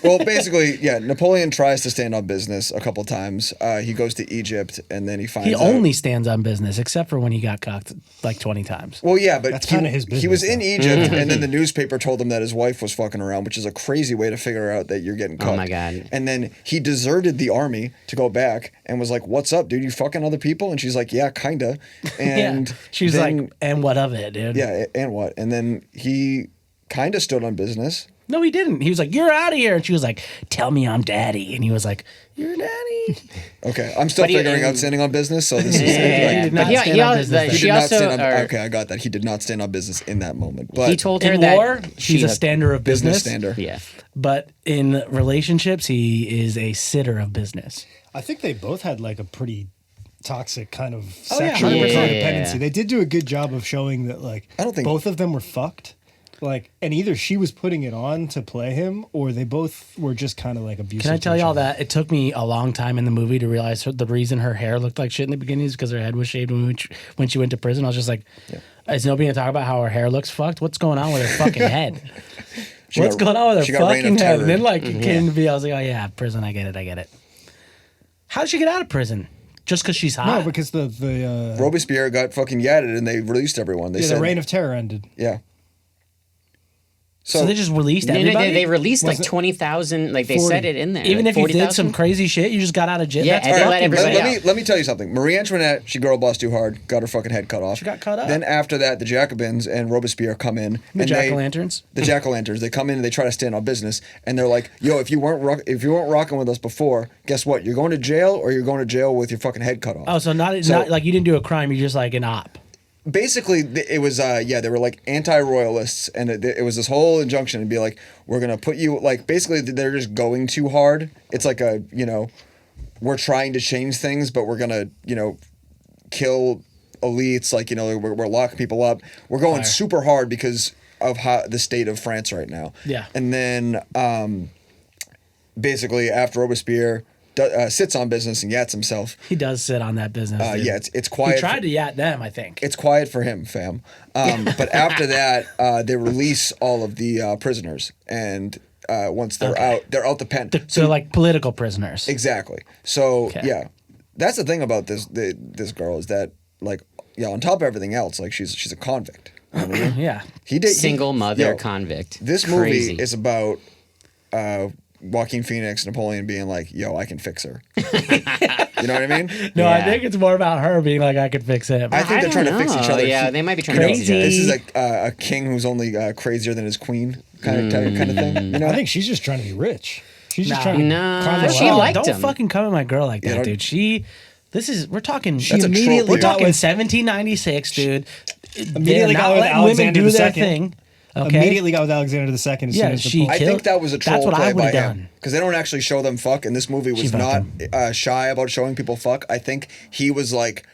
Well, basically, yeah. Napoleon tries to stand on business a couple times. He goes to Egypt, and then he finds He out. only stands on business, except for when he got cucked like 20 times. Well, yeah, but That's kinda his he was business, in Egypt, and then the newspaper told him that his wife was fucking around, which is a crazy way to figure out that you're getting caught. Oh my God. And then he deserted the army to go back and was like, "What's up, dude? You fucking other people?" And she's like, "Yeah, kinda." And Yeah. She was then- like, and what of it, dude? "Yeah, and what?" And then he kind of stood on business. No, he didn't. He was like, "You're out of here," and she was like, "Tell me I'm daddy," and he was like, "You're daddy." Okay, I'm still But he- figuring out standing on business. So this is He did not But stand on business he there. did she not also, stand on. or- Okay, I got that. He did not stand on business in that moment. But he told her In that war, she he's a had- stander of business business. stander. Yeah. But in relationships, he is a sitter of business. I think they both had like a pretty toxic kind of Oh, yeah, sexual 100%. codependency. They did do a good job of showing that like I don't think- both of them were fucked. Like, and either she was putting it on to play him, or they both were just kind of like abusive. Can I tell to each y'all other. that it took me a long time in the movie to realize the reason her hair looked like shit in the beginning is because her head was shaved when she went to prison. I was just like, is nobody gonna talk about how her hair looks fucked? What's going on with her fucking head? What's going on with she her got reign of fucking head? terror. And then like it came to be, I was like, oh yeah, prison. I get it. How did she get out of prison? Just because she's hot? No, because the Robespierre got fucking yadded and they released everyone. They yeah, said, the reign of terror ended. yeah. so they just released No, everybody. they released like Was it 20,000. Like they 40? said it in there. Even like if you did 40,000? some crazy shit, you just got out of jail. Yeah, That's and they let fucking everybody great. out. Let me tell you something. Marie Antoinette, she girl bossed too hard, got her fucking head cut off. She got cut up. Then after that, the Jacobins and Robespierre come in. The and jack-o'-lanterns? The jack-o'-lanterns. They come in and they try to stand on business, and they're like, "Yo, if you weren't rocking with us before, guess what? You're going to jail, or you're going to jail with your fucking head cut off." Oh, so not like you didn't do a crime. You're just like an op. Basically, it was they were like anti-royalists, and it was this whole injunction to be like, we're gonna put you like, basically they're just going too hard. It's like we're trying to change things, but we're gonna kill elites, like we're locking people up. We're going super hard because of how the state of France right now. Yeah. And then basically after Robespierre sits on business and yats himself. He does sit on that business. dude. Yeah, it's quiet. He tried to yat them, I think. It's quiet for him, fam. But after that, they release all of the prisoners, and once they're out, they're out the pen. So like political prisoners. Exactly. So Okay. yeah, that's the thing about this girl is that like on top of everything else, like she's a convict. You know what I mean? Yeah. Single mother yo, convict. This Crazy. movie is about Jaoquin Phoenix, Napoleon being like, "Yo, I can fix her." You know what I mean? No, Yeah. I think it's more about her being like, I could fix it. I think they're trying to fix each other. Yeah, they might be trying to fix each Crazy. other. This is like a king who's only crazier than his queen kind of thing. You know? I think she's just trying to be rich. She's just Nah. trying to Nah, climb the she ladder. liked don't him. fucking come at my girl like that, don't- dude. We're talking. She immediately we're got talking with 1796, dude. Immediately They're got not with letting women Alexander do the their Second. thing. Okay. Immediately got with Alexander II. As soon Yeah, as the she Pope- I killed- think that was a troll That's what play I by would've him done. because they don't actually show them fuck, and this movie was not fucked shy about showing people fuck. I think he was like,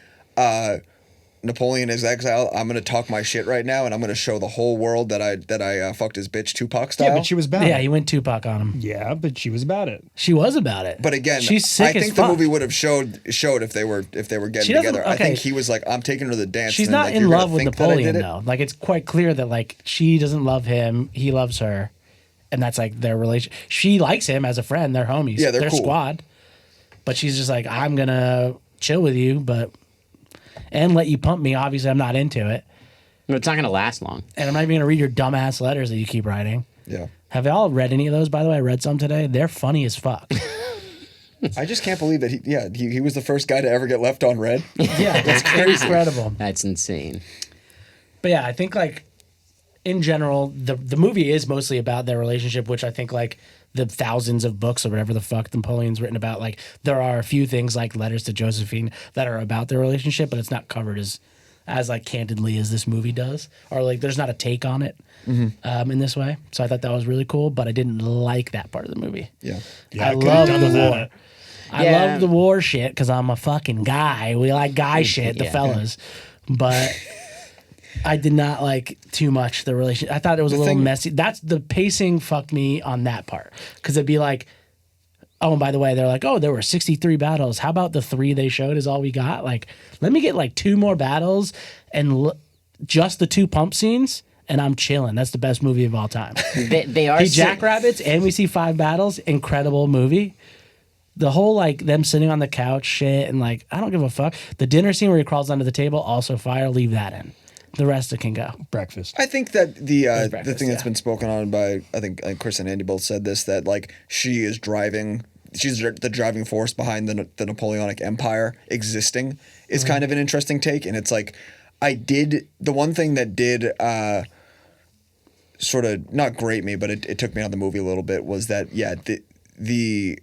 Napoleon is exiled. I'm gonna talk my shit right now, and I'm gonna show the whole world that I fucked his bitch Tupac style. yeah, but she was about Yeah, it. he went Tupac on him. Yeah, but she was about it. She was about it. But again, she's sick I think as the fuck. movie would have showed if they were getting She doesn't- together. I okay. think he was like, I'm taking her to the dance. She's and then, not like, in you're gonna love with think that I Napoleon did it. though. Like it's quite clear that like she doesn't love him, he loves her, and that's like their relation. She likes him as a friend. They're homies. Yeah, they're cool. squad. But she's just like, I'm gonna chill with you, and let you pump me. Obviously, I'm not into it, It's not going to last long. and I'm not even gonna read your dumbass letters that you keep writing. Yeah. Have y'all read any of those? By the way, I read some today. They're funny as fuck. I just can't believe that he was the first guy to ever get left on red. Yeah, that's crazy. Incredible. That's insane. But yeah, I think like in general, the movie is mostly about their relationship, which I think like the thousands of books or whatever the fuck Napoleon's written about, like there are a few things like letters to Josephine that are about their relationship, but it's not covered as like candidly as this movie does, or like there's not a take on it in this way. So I thought that was really cool, but I didn't like that part of the movie. Yeah. Yeah, I could've love done the without war. it. I Yeah. love the war shit because I'm a fucking guy. We like guy shit, the Yeah. fellas. But I did not like too much the relation. I thought it was a little thing- messy. That's the pacing fucked me on that part because it'd be like, oh, and by the way, they're like, oh, there were 63 battles. How about the 3 they showed is all we got? Like, let me get like 2 more battles and just the 2 pump scenes, and I'm chilling. That's the best movie of all time. They are He jackrabbits and we see 5 battles. Incredible movie. The whole like them sitting on the couch shit and like I don't give a fuck. The dinner scene where he crawls under the table, also fire. Leave that in. The rest it can go. Breakfast. I think that the breakfast, thing that's yeah. been spoken on by I think Chris and Andy both said this, that like she's the driving force behind the Napoleonic Empire existing is kind of an interesting take, and it's like the one thing that did sort of not grate me, but it took me out of the movie a little bit was that the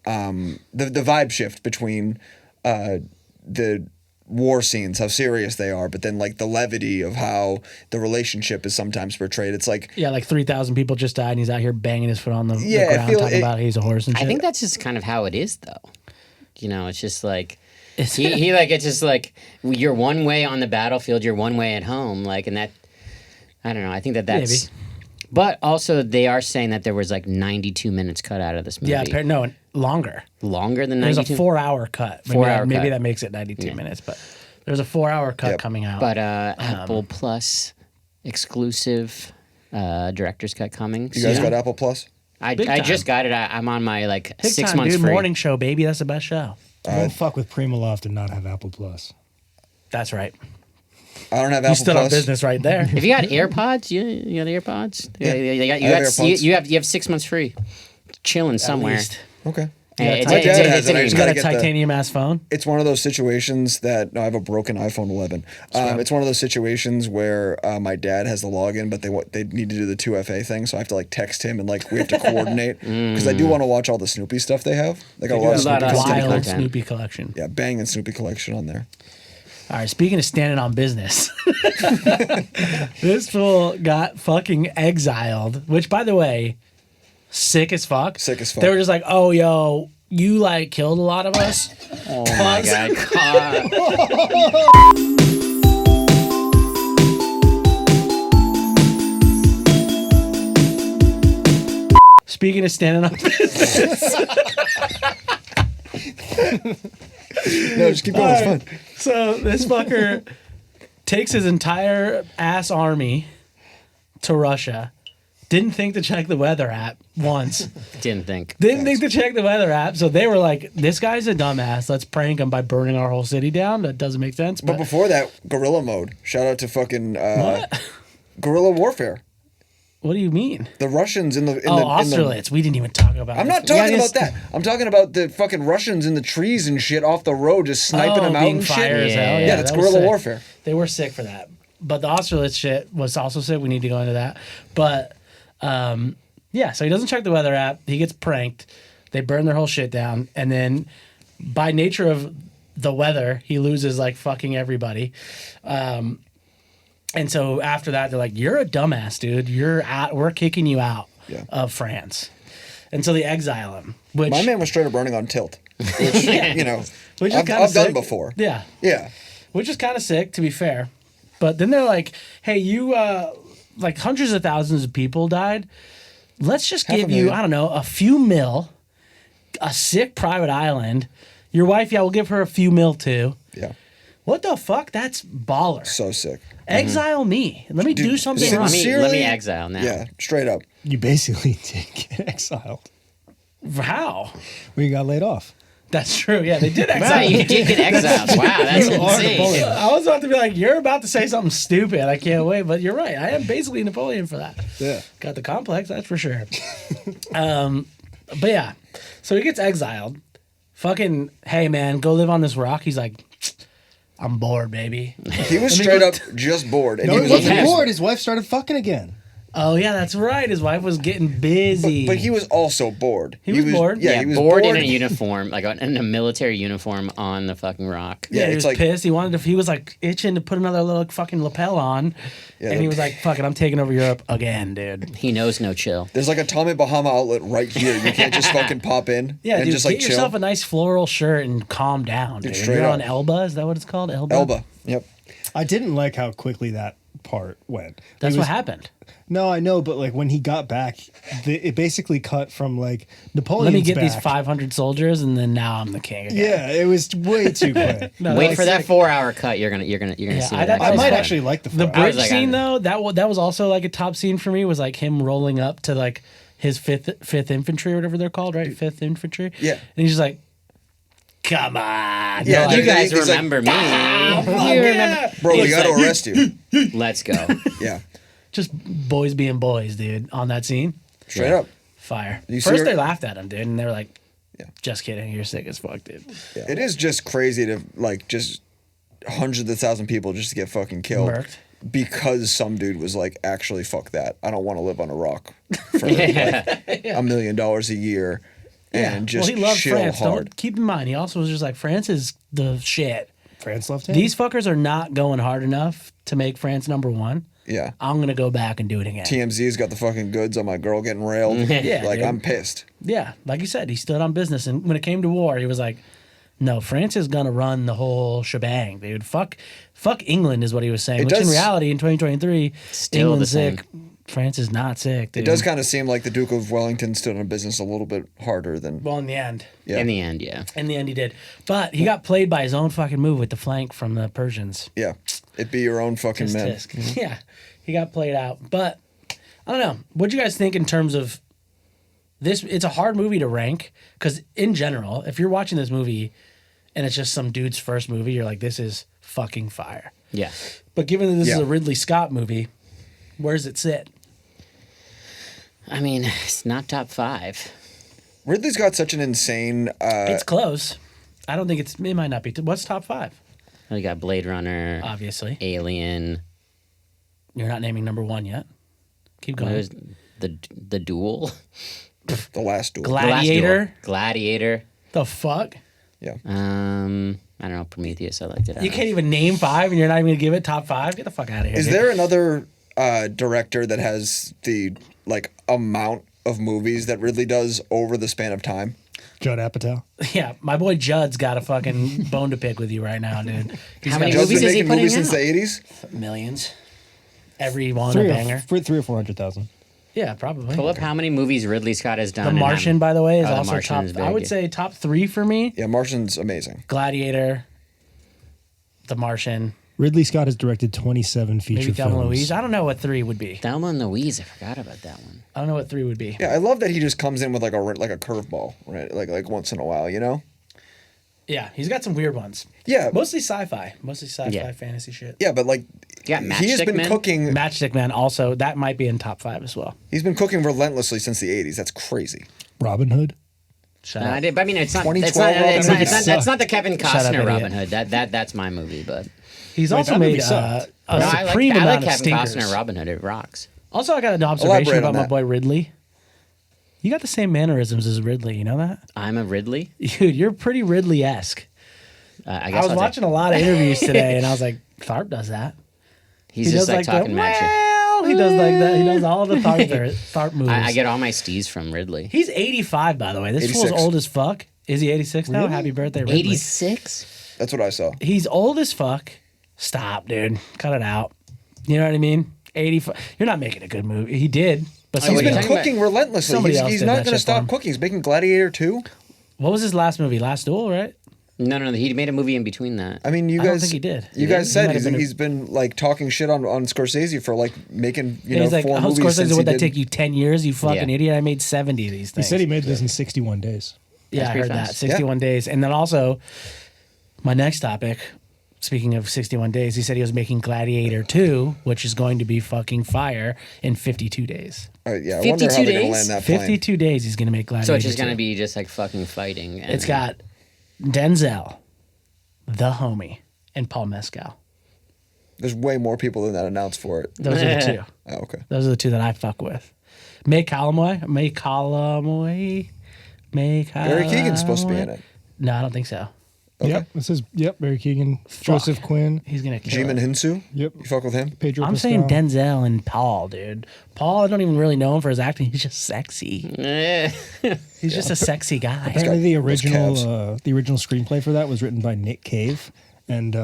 vibe shift between the war scenes, how serious they are, but then like the levity of how the relationship is sometimes portrayed. It's like like 3,000 people just died, and he's out here banging his foot on the Yeah, I ground, feel talking it- about he's a horse and shit. I think that's just kind of how it is, though. You know, it's just like he like it's just like you're one way on the battlefield, you're one way at home, like, and that I don't know. I think that's. Maybe. But also, they are saying that there was like 92 minutes cut out of this movie. Yeah, no, longer. Longer than There's 92. a 4-hour cut. Maybe cut. that makes it 92 minutes, but there's a 4-hour cut coming out. But Apple Plus exclusive director's cut coming. you guys soon. got Apple Plus? I time. just got it. I'm on my like Big 6 time, months dude. free. Morning show, baby. That's the best show. Don't fuck with Primaloft and not have Apple Plus. That's right. I don't have You Apple stood Plus. on business right there. If you got AirPods, you got AirPods. Yeah. You I have AirPods. you have 6 months free, chilling somewhere. least. Okay. Yeah, It's- my it's- dad it's has it. I an just You email. got gotta a get the- titanium ass phone? It's one of those situations that no, I have a broken iPhone 11. It's one of those situations where my dad has the login, but they need to do the 2FA thing, so I have to like text him and like we have to coordinate because I do want to watch all the Snoopy stuff they have. They got a lot of a lot Snoopy of content. Snoopy Wild content. Snoopy collection. Yeah, banging Snoopy collection on there. All right, speaking of standing on business, this fool got fucking exiled, which, by the way, sick as fuck. Sick as fuck. They were just like, oh, yo, you, like, killed a lot of us. Oh my god! Speaking of standing on business. No, just keep going. It's fun. So this fucker takes his entire ass army to Russia. Didn't think to check the weather app once. Didn't think. Didn't think to check the weather app. So they were like, this guy's a dumbass. Let's prank him by burning our whole city down. That doesn't make sense. But But before that, guerrilla mode. Shout out to fucking what? guerrilla warfare. What do you mean? The Russians in the Austerlitz. We didn't even talk about I'm this. not talking Yeah, about that. I'm talking about the fucking Russians in the trees and shit off the road, just sniping them out being and fire shit. as hell. Yeah, Yeah, that's that was guerrilla sick. warfare. They were sick for that. But the Austerlitz shit was also sick. We need to go into that. But yeah, so he doesn't check the weather app. He gets pranked. They burn their whole shit down. And then by nature of the weather, he loses like fucking everybody. And so after that, they're like, you're a dumbass, dude. We're kicking you out of France. And so they exile him. Which My man was straight up running on tilt, which you know, Which is I've kinda done sick. before. Yeah. Yeah. Which is kind of sick, to be fair. But then they're like, hey, you, like hundreds of thousands of people died. Let's just give you, 500,000. I don't know, a few mil, a sick private island. Your wife, yeah, we'll give her a few mil too. Yeah. What the fuck? That's baller. So sick. Exile me. Let me do something sin- wrong. Let me Sincerely- exile now. Yeah, straight up. You basically did get exiled How? when you got laid off. That's true. Yeah, they did Wow, exile you me. did get exiled. Wow, that's You are insane. Napoleon. I was about to be like, you're about to say something stupid. I can't wait. But you're right. I am basically Napoleon for that. Yeah. Got the complex, that's for sure. But yeah, so he gets exiled. Fucking, hey man, go live on this rock. He's like, I'm bored, baby. He was straight up just bored, and No, he he was wasn't Yeah. bored. His wife started fucking again. Oh yeah, that's right. His wife was getting busy. But he was also bored. He was bored? Yeah, Yeah, he was bored in a uniform, like in a military uniform on the fucking rock. yeah, he it's was like- pissed. He wanted to. He was like itching to put another little fucking lapel on, Yeah, and he was like, "Fuck it, I'm taking over Europe again, dude." He knows no chill. There's like a Tommy Bahama outlet right here. You can't just fucking pop in Yeah, and dude, just get like yourself chill. a nice floral shirt and calm down, dude. straight You're up. on Elba. Is that what it's called? Elba. Elba. Yep. I didn't like how quickly that part went. That's He what was- happened. No, I know, but like when he got back, it basically cut from like Napoleon. Let me get these 500 soldiers, and then now I'm the king again. Yeah, it was way too quick. No, Wait was for that sick. 4-hour cut. You're gonna see I- what that that I was might fun. actually like the. The Fire. bridge like, scene though, that was also like a top scene for me. Was like him rolling up to like his fifth infantry or whatever they're called, right? Fifth infantry. Yeah. and he's just like, "Come on, Yeah, You dude, guys he's like, remember me. fuck You yeah." Bro, we He's got to like, arrest you. Let's go. Yeah. Just boys being boys, dude. On that scene, Straight up. fire. You see First her- they laughed at him, dude, and they were like, Yeah. "Just kidding, you're sick as fuck, dude." It is just crazy to like just hundreds of thousand people just to get fucking killed. Murked. because some dude was like, actually, fuck that. I don't want to live on a rock for like $1 million a year and just he loved chill France. hard. Don't keep in mind, he also was just like, France is the shit. France left him. These fuckers are not going hard enough to make France number one. Yeah. I'm gonna go back and do it again. TMZ's got the fucking goods on my girl getting railed. Yeah, like, dude. I'm pissed. Yeah, like you said, he stood on business, and when it came to war, he was like, "No, France is gonna run the whole shebang, dude. Fuck England," is what he was saying. Which in does- reality, in 2023, Still England's the same. sick. France is not sick. Dude. It does kind of seem like the Duke of Wellington stood on business a little bit harder than. Well, in the end, Yeah. In the end, yeah. he did. But he got played by his own fucking move with the flank from the Persians. Yeah. It be your own fucking Tisk, men. tisk. Yeah, he got played out. But I don't know. What do you guys think in terms of this? It's a hard movie to rank because, in general, if you're watching this movie and it's just some dude's first movie, you're like, this is fucking fire. Yeah. But given that this is Yeah. a Ridley Scott movie, where does it sit? I mean, it's not top 5. Ridley's got such an insane. It's close. I don't think it might not be. What's top 5? We got Blade Runner, Obviously. Alien, You're not naming number 1 yet. Keep what going. was the Duel? The last duel. The last Duel. Gladiator? Gladiator. The fuck? Yeah. I don't know, Prometheus, I liked it. I You don't can't even name 5 and you're not even going to give it top 5? Get the fuck out of here. Is dude. there another director that has the like amount of movies that Ridley does over the span of time? Judd Apatow. Yeah, my boy Judd's got a fucking bone to pick with you right now, dude. He's How got many Judd's movies been is he making putting movies since out? the 80s. millions. Every one a Three banger. or 400,000. Yeah, probably. Pull up how many movies Ridley Scott has done. The and Martian, by the way, is Oh, The also Martian top. is I big, would yeah. say top 3 for me. Yeah, Martian's amazing. Gladiator, The Martian, Ridley Scott has directed 27 feature maybe Thelma films. and Louise. I don't know what 3 would be. Thelma and Louise, I forgot about that one. I don't know what 3 would be. Yeah, I love that he just comes in with like a curveball, right? Like once in a while, you know? Yeah, he's got some weird ones. Yeah. Mostly sci-fi. Mostly sci-fi Yeah. fantasy shit. Yeah, but like got he has Matchstick been Men? cooking. Matchstick Man also, that might be in top 5 as well. He's been cooking relentlessly since the 80s. That's crazy. Robin Hood. Shut I up. did, but I mean, it's not. 2012 That's not the Kevin Shut up, Costner idiot. Robin Hood. That's my movie. But He's Wait, also that movie made sucked. a no, I supreme like amount of Kevin stinkers. Costner Robin Hood. It rocks. Also, I got an observation Elaborate about on my that. boy Ridley. You got the same mannerisms as Ridley. You know that? I'm a Ridley. Dude, you're pretty Ridley-esque. I I guess was I'll watching a lot of interviews today, and I was like, Tharp does that. He's He just does like talking the, mad shit. well, he does like that. He does all the Tharp moves. I get all my stees from Ridley. He's 85, by the way. This 86. fool's old as fuck. Is he 86 now? Really? Happy birthday, Ridley. 86. That's what I saw. He's old as fuck. Stop, dude. Cut it out. You know what I mean? 85. You're not making a good movie. He did, but He's somebody been else. talking cooking relentlessly. Somebody else He's did not that going to shit for him. stop cooking. He's making Gladiator 2. What was his last movie? Last Duel, right? No, he made a movie in between that. I mean, you I guys. don't think he did. You He guys did? said He might have been a- he's been like talking shit on Scorsese for like making And he's like, 4 how movies Scorsese since he would that did. take you 10 years? You fucking Yeah. idiot. I made 70 of these He things. said he made this in 61 days. Yeah, That's I pretty heard that. fast. 61 days. And then also, my next topic, speaking of 61 days, he said he was making Gladiator 2, which is going to be fucking fire in 52 days. All right, yeah, I wonder how 52 they're going to days? land that plane. 52 days he's going to make Gladiator So it's just 2. gonna be just like fucking fighting. And It's got Denzel, the homie, and Paul Mescal. There's way more people than that announced for it. Those are the two. Oh, okay. Those are the two that I fuck with. May Calloway. Barry Keegan's supposed to be in it. No, I don't think so. Okay. Yep. This is Barry Keegan, Joseph Quinn, He's gonna kill Jimin it. Hinsu. Yep. You fuck with him? Pedro I'm Pascal. saying Denzel and Paul, dude. Paul, I don't even really know him for his acting. He's just sexy. Eh. He's just a sexy guy. Apparently, the those original calves. screenplay for that was written by Nick Cave, and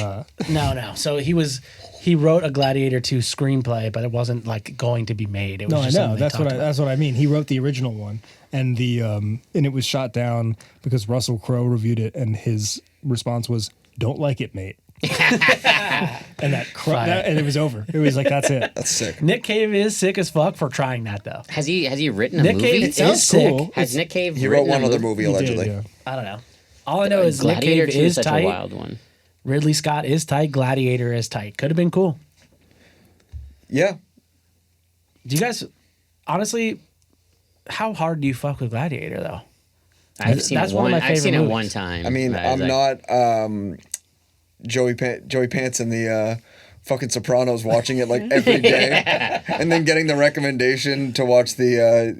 No. So he wrote a Gladiator 2 screenplay, but it wasn't like going to be made. It was no, I just know something they that's talked about. that's what I mean. He wrote the original one, and and it was shot down because Russell Crowe reviewed it, and his response was, "Don't like it, mate." and and it was over. It was like that's it. That's sick. Nick Cave is sick as fuck for trying that though. Has he written a Nick movie? Cave It sounds is sick. cool. Has Nick Cave He written wrote one a other movie? movie He allegedly. did, yeah. I don't know. All I know is Gladiator Nick 2 Cave is is such tight. a wild one. Ridley Scott is tight. Gladiator is tight. Could have been cool. Yeah. Do you guys, honestly, how hard do you fuck with Gladiator though? I've seen that's it one of one. my I've seen it favorite one movies. time. I mean, I was I'm like, not Joey Pants in the fucking Sopranos, watching it like every day, and then getting the recommendation to watch the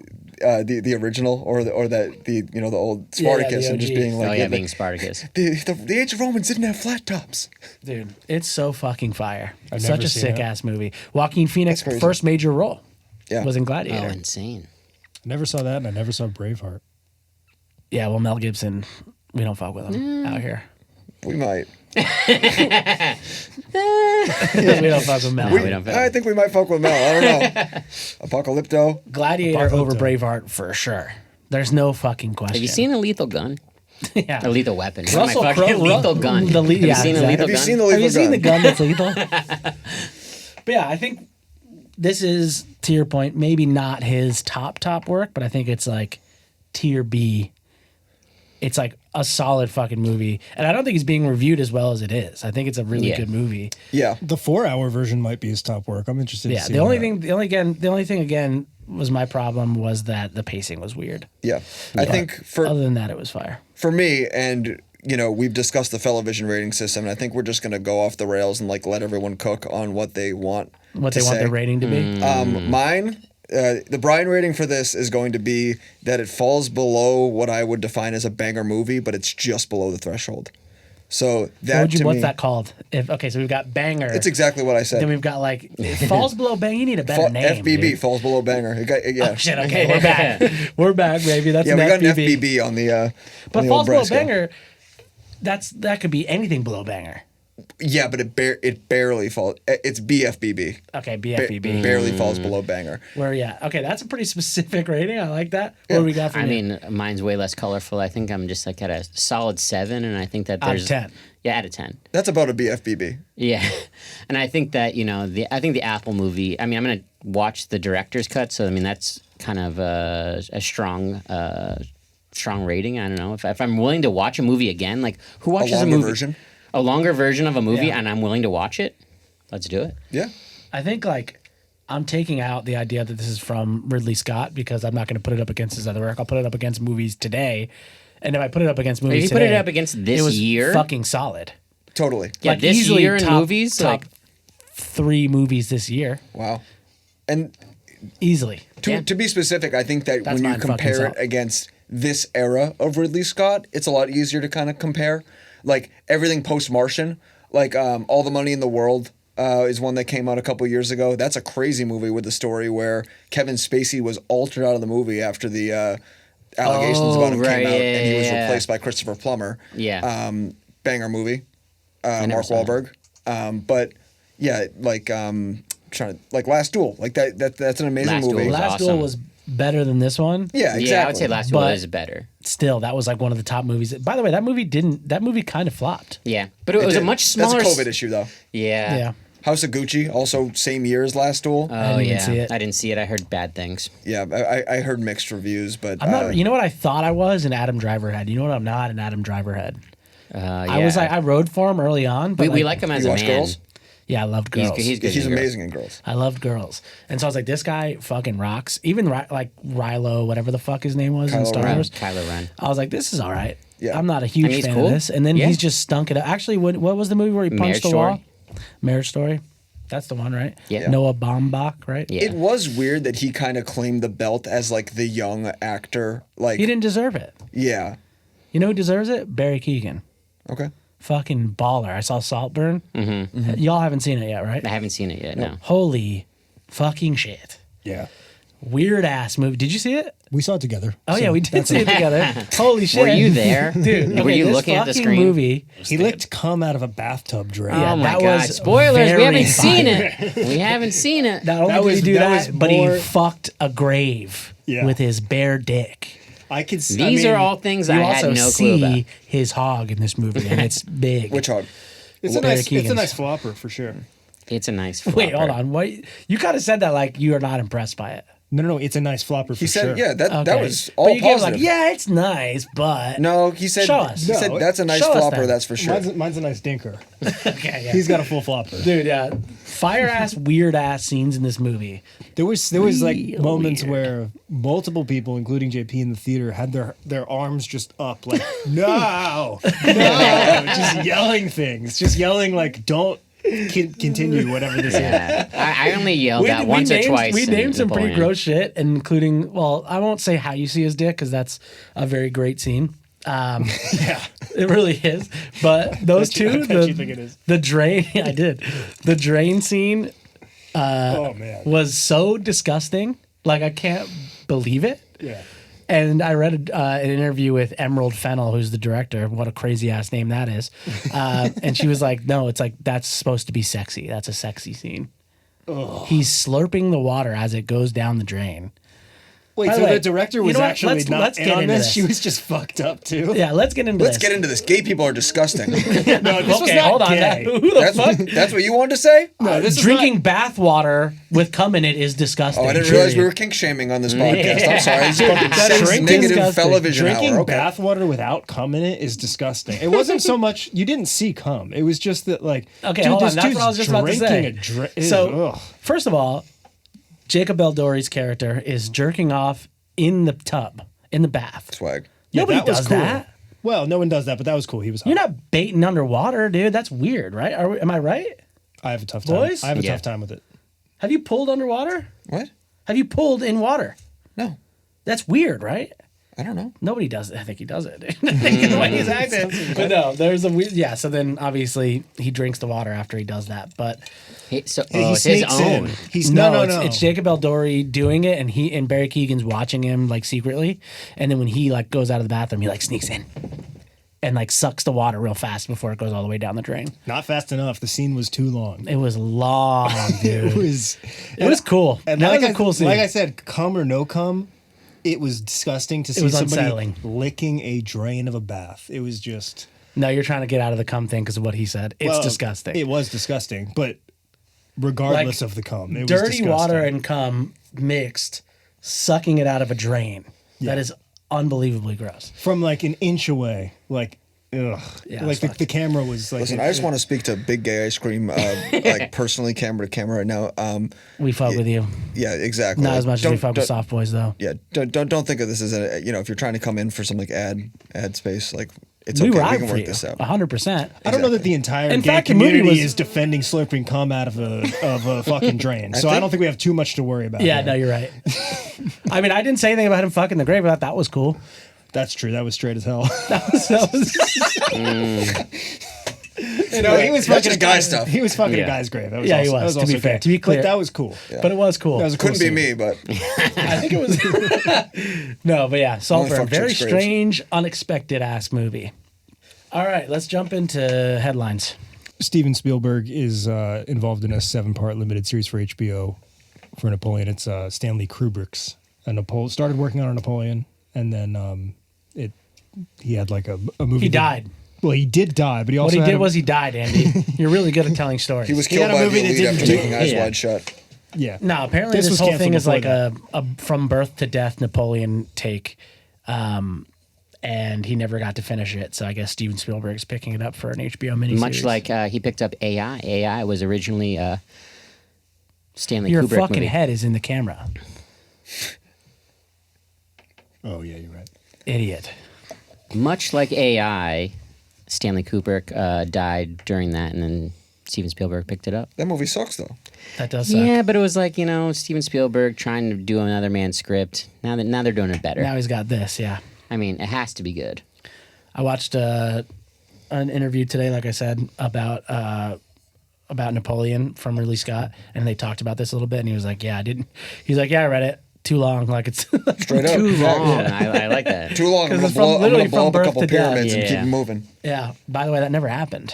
original or the old Spartacus, the and just OG. being like, being Spartacus. the ancient Romans didn't have flat tops. Dude, it's so fucking fire. I've Such never a seen sick it. ass movie. Joaquin Phoenix That's crazy. first major role Yeah. was in Oh, Gladiator. insane. I never saw that, and I never saw Braveheart. Yeah, well, Mel Gibson, we don't fuck with him out here. We might. We don't fuck with Mel. We don't. I think we might fuck with Mel. I don't know. Apocalypto. Gladiator Apocalypto. over Braveheart for sure. There's no fucking question. Have you seen A Lethal Gun? yeah. A Lethal Weapon. Russell My fucking Crowe- Lethal Gun. the le- Have you yeah, seen exactly. A Lethal Have you Gun? seen the Have lethal you seen the gun? gun that's lethal? But yeah, I think this is, to your point, maybe not his top work, but I think it's like tier B. It's like a solid fucking movie. And I don't think he's being reviewed as well as it is. I think it's a really Yeah. good movie. Yeah. The 4-hour version might be his top work. I'm interested. Yeah. to see The only that. thing again was my problem was that the pacing was weird. Yeah. I think Other than that, it was fire. for me, and we've discussed the Fellavision rating system, and I think we're just gonna go off the rails and like let everyone cook on what they want. What to they want say. their rating to be. Mine, the Brian rating for this is going to be that it falls below what I would define as a banger movie, but it's just below the threshold. So that to What's me, that called? So we've got banger. it's exactly what I said. Then we've got like it falls below bang. You need a better name. FBB dude. falls below banger. Yeah. Oh, shit. Okay, we're back. We're back, baby. That's Yeah, an we got an FBB. FBB on the. But on the falls old below Brand scale. banger. That could be anything below banger. Yeah, but it barely falls. It's BFBB. Okay, BFBB. Barely falls below banger. Where are you at? Okay, that's a pretty specific rating. I like that. What do we got for I you? mean, mine's way less colorful. I think I'm just like at a solid 7, and I think that Out of there's 10. Yeah, out of 10. That's about a BFBB. Yeah, and I think that I think the Apple movie. I mean, I'm gonna watch the director's cut, so I mean that's kind of a strong rating. I don't know if I'm willing to watch a movie again. Like who watches a longer movie? version? A longer version of a movie, Yeah. and I'm willing to watch it. Let's do it. Yeah. I think like I'm taking out the idea that this is from Ridley Scott because I'm not going to put it up against his other work. I'll put it up against movies today. And if I put it up against movies you today, put it up against this it was year? fucking solid. Totally. Yeah, Like, this easily year in top- movies, top like 3 movies this year. Wow. And Easily. to be specific, I think that That's when you mine fucking compare it solid. against this era of Ridley Scott, it's a lot easier to kind of compare. Like everything post-Martian, like All the Money in the World is one that came out a couple years ago. That's a crazy movie with the story where Kevin Spacey was altered out of the movie after the allegations about him right, came out, yeah, and he was yeah. replaced by Christopher Plummer. Yeah. Banger movie. never Mark saw Wahlberg. But yeah, like like Last Duel, like that's an amazing Last Duel movie. was Last awesome. Duel was better than this one. Yeah, exactly. Yeah, I would say Last Duel But- is better. Still, that was like one of the top movies. By the way, that movie kind of flopped. Yeah, but it was a did. much smaller. That's a COVID issue though. Yeah. Yeah. House of Gucci, also same year as Last Duel. Oh didn't even yeah. see it. I didn't see it. I heard bad things. Yeah, I heard mixed reviews, but I'm not. You know what I thought I was? An Adam Driver head. You know what I'm not? An Adam Driver head. Yeah. I was like, I rode for him early on. But we like him as you a watch man. Girls? Yeah, I loved girls. He's good. he's in Girls. amazing in Girls. I loved girls, and so I was like, this guy fucking rocks. Even like Rilo, whatever the fuck his name was in Kylo Star Ren. Wars. Kylo Ren. I was like, this is all right. Yeah. I'm not a huge he's fan cool. of this. And then Yeah. he's just stunk it up. Actually, what was the movie where he punched Marriage the Story. wall? Marriage Story. That's the one, right? Yeah. Noah Baumbach, right? Yeah. It was weird that he kind of claimed the belt as like the young actor. Like, He didn't deserve it. yeah, You know who deserves it? Barry Keoghan. okay. Fucking baller. I saw Saltburn. Mm-hmm. Y'all haven't seen it yet, right? I haven't seen it yet. No. Holy fucking shit. Yeah. Weird ass movie. Did you see it? We saw it together. Oh, so yeah, we did that's see it together. Holy shit. Were you there, Dude, Were okay, you this looking at the fucking screen? movie. He licked cum out of a bathtub drain. Yeah, Oh my that god! was Spoilers. We very haven't seen fire. it. We haven't seen it. Not only That did was- he do that that, was but more- he fucked a grave Yeah. with his bare dick. I could. These are all things You I had also no clue see about. his hog in this movie, and it's big. Which hog? It's a Barry nice. It's Keoghan's. a nice flopper for sure. It's a nice. Wait, flopper. hold on. What? You kind of said that like you are not impressed by it. No. It's a nice flopper for He said, sure. yeah, that Okay. was all but you gave positive. like, yeah, it's nice, but No, he said. Show us. He said No, that's a nice show us flopper. then. That's for sure. Mine's a nice dinker. okay, yeah. He's got a full flopper. Dude, yeah, fire ass, weird ass scenes in this movie. There was like Real moments weird. where multiple people, including JP in the theater, had their arms just up, like no, just yelling things, just yelling like don't continue whatever this is. Yeah. I only yelled that once or twice. We in named some pretty Napoleon. gross shit, including, well, I won't say how you see his dick because that's a very great scene. Yeah. It really is. But those two, bet you think it is. the drain, I did. The drain scene Oh man. was so disgusting. Like, I can't believe it. Yeah. And I read an interview with Emerald Fennell, who's the director. What a crazy ass name that is. And she was like, no, it's like, that's supposed to be sexy. That's a sexy scene. Ugh. He's slurping the water as it goes down the drain. Wait, By so the way, the director you was know what? actually Let's not in get on into this? this. She was just fucked up too. Yeah, let's get into Let's this. get into this. Gay people are disgusting. No, this was Okay, not hold on. gay. Who the fuck? That's what you wanted to say? No, this is Drinking bath water with cum in it is disgusting. Oh, I didn't realize we were kink shaming on this podcast. I'm sorry. It's fucking That is sex negative disgusting. Fellavision Drinking hour. Okay. bathwater without cum in it is disgusting. It wasn't so much you didn't see cum. It was just that like Okay, dude, hold on. this That's dude's what I was just about to say. drinking So, first of all, Jacob Eldori's character is jerking off in the tub, in the bath. Swag. Nobody that was does cool. that. Well, no one does that, but that was cool. He was. You're not baiting underwater, dude. That's weird, right? Am I right? I have a tough time. Boys? I have a Yeah. tough time with it. Have you pulled underwater? What? Have you pulled in water? No. That's weird, right? I don't know. Nobody does it. I think he does it. The way he's acting. But no, there's a weird. Yeah, so then obviously he drinks the water after he does that. But So, He it's his sneaks own. in. He's no. It's Jacob Eldori doing it, and Barry Keegan's watching him like secretly. And then when he like goes out of the bathroom, he like sneaks in and like sucks the water real fast before it goes all the way down the drain. Not fast enough. The scene was too long. It was long, dude. It was cool. And that like was a cool scene. Like I said, cum or no cum, it was disgusting to see was somebody unsettling. licking a drain of a bath. It was just No, you're trying to get out of the cum thing because of what he said. It's well, disgusting. It was disgusting, but regardless of the cum, it was Dirty disgusting. water and cum mixed, sucking it out of a drain. That is unbelievably gross. from like an inch away, like. Ugh. Yeah, like it's the camera was like. Listen, I just want to speak to Big Gay Ice Cream, like personally, camera to camera right now. We fuck with you. Yeah, exactly. Not as much as we Don't- fuck with don't- soft boys, though. Yeah, don't think of this as a if you're trying to come in for some like ad space, like it's We okay. We ride can for work you, this out. 100%. I don't know that the entire In gay fact, the movie community was- is defending slurping cum out of a fucking drain. So I think- don't think we have too much to worry about. Yeah, here. no, you're right. I mean, I didn't say anything about him fucking the grave, but that was cool. That's true. That was straight as hell. That was No, he was That's fucking just guy stuff. He was fucking Yeah. a guy's grave. That was Yeah, he also, was, That to be also fair. gay. To be clear. But that was cool. but it was cool. That was a cool Couldn't be scene. me, but I think it was. No, but yeah, Saltburn. fuck Very chicks' graves. strange, unexpected ass movie. All right, let's jump into headlines. Steven Spielberg is involved in a 7-part limited series for HBO for Napoleon. It's Stanley Kubrick's. Started working on a Napoleon, and then he had like a movie. He died. Well, he did die, but he What also he had did a- was he died, Andy. You're really good at telling stories. he was He killed had a by the movie that elite didn't after do- taking Eyes Yeah. Wide Shut. yeah. No, apparently This this was whole canceled thing is before like that. a from birth to death Napoleon take, and he never got to finish it. So I guess Steven Spielberg's picking it up for an HBO miniseries. Much like he picked up AI. AI was originally Stanley your Kubrick fucking movie. head is in the camera, Oh yeah, you're right. idiot. Much like AI, Stanley Kubrick died during that, and then Steven Spielberg picked it up. That movie sucks though. That does suck. Yeah, but it was like Steven Spielberg trying to do another man's script. Now they're doing it better. Now he's got this. Yeah, I mean, it has to be good. I watched an interview today, like I said, about Napoleon from Ridley Scott, and they talked about this a little bit, and he was like, "Yeah, I didn't." He's like, "Yeah, I read it. Too long. Like it's Straight up. Too Exactly. long. I like that. Too long. I'm 'Cause gonna it's blow, from- I'm literally gonna blow from up a birth couple to death. pyramids and Yeah. keep it moving. Yeah. By the way, that never happened.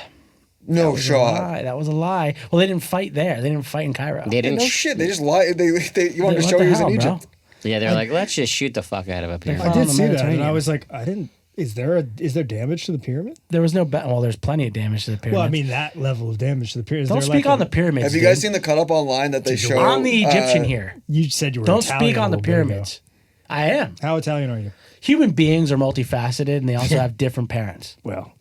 No That was a shot. lie. That was a lie. Well, they didn't fight there. They didn't fight in Cairo. They didn't. No shit. They just lied. They you wanted to What show the he was hell, in bro? Egypt. Yeah, they're like, let's just shoot the fuck out of a pyramid. I Following did the see that, and Mediterranean. I was like, I didn't. Is there damage to the pyramid? There was no. Well, there's plenty of damage to the pyramid. Well, I mean that level of damage to the pyramid. Is don't there speak like on the pyramids. Have you guys dude. seen the cut up online that they show? I'm the Egyptian here. You said you were. Don't Italian speak a on the little bit ago. pyramids. I am. How Italian are you? Human beings are multifaceted, and they also have different parents. Well,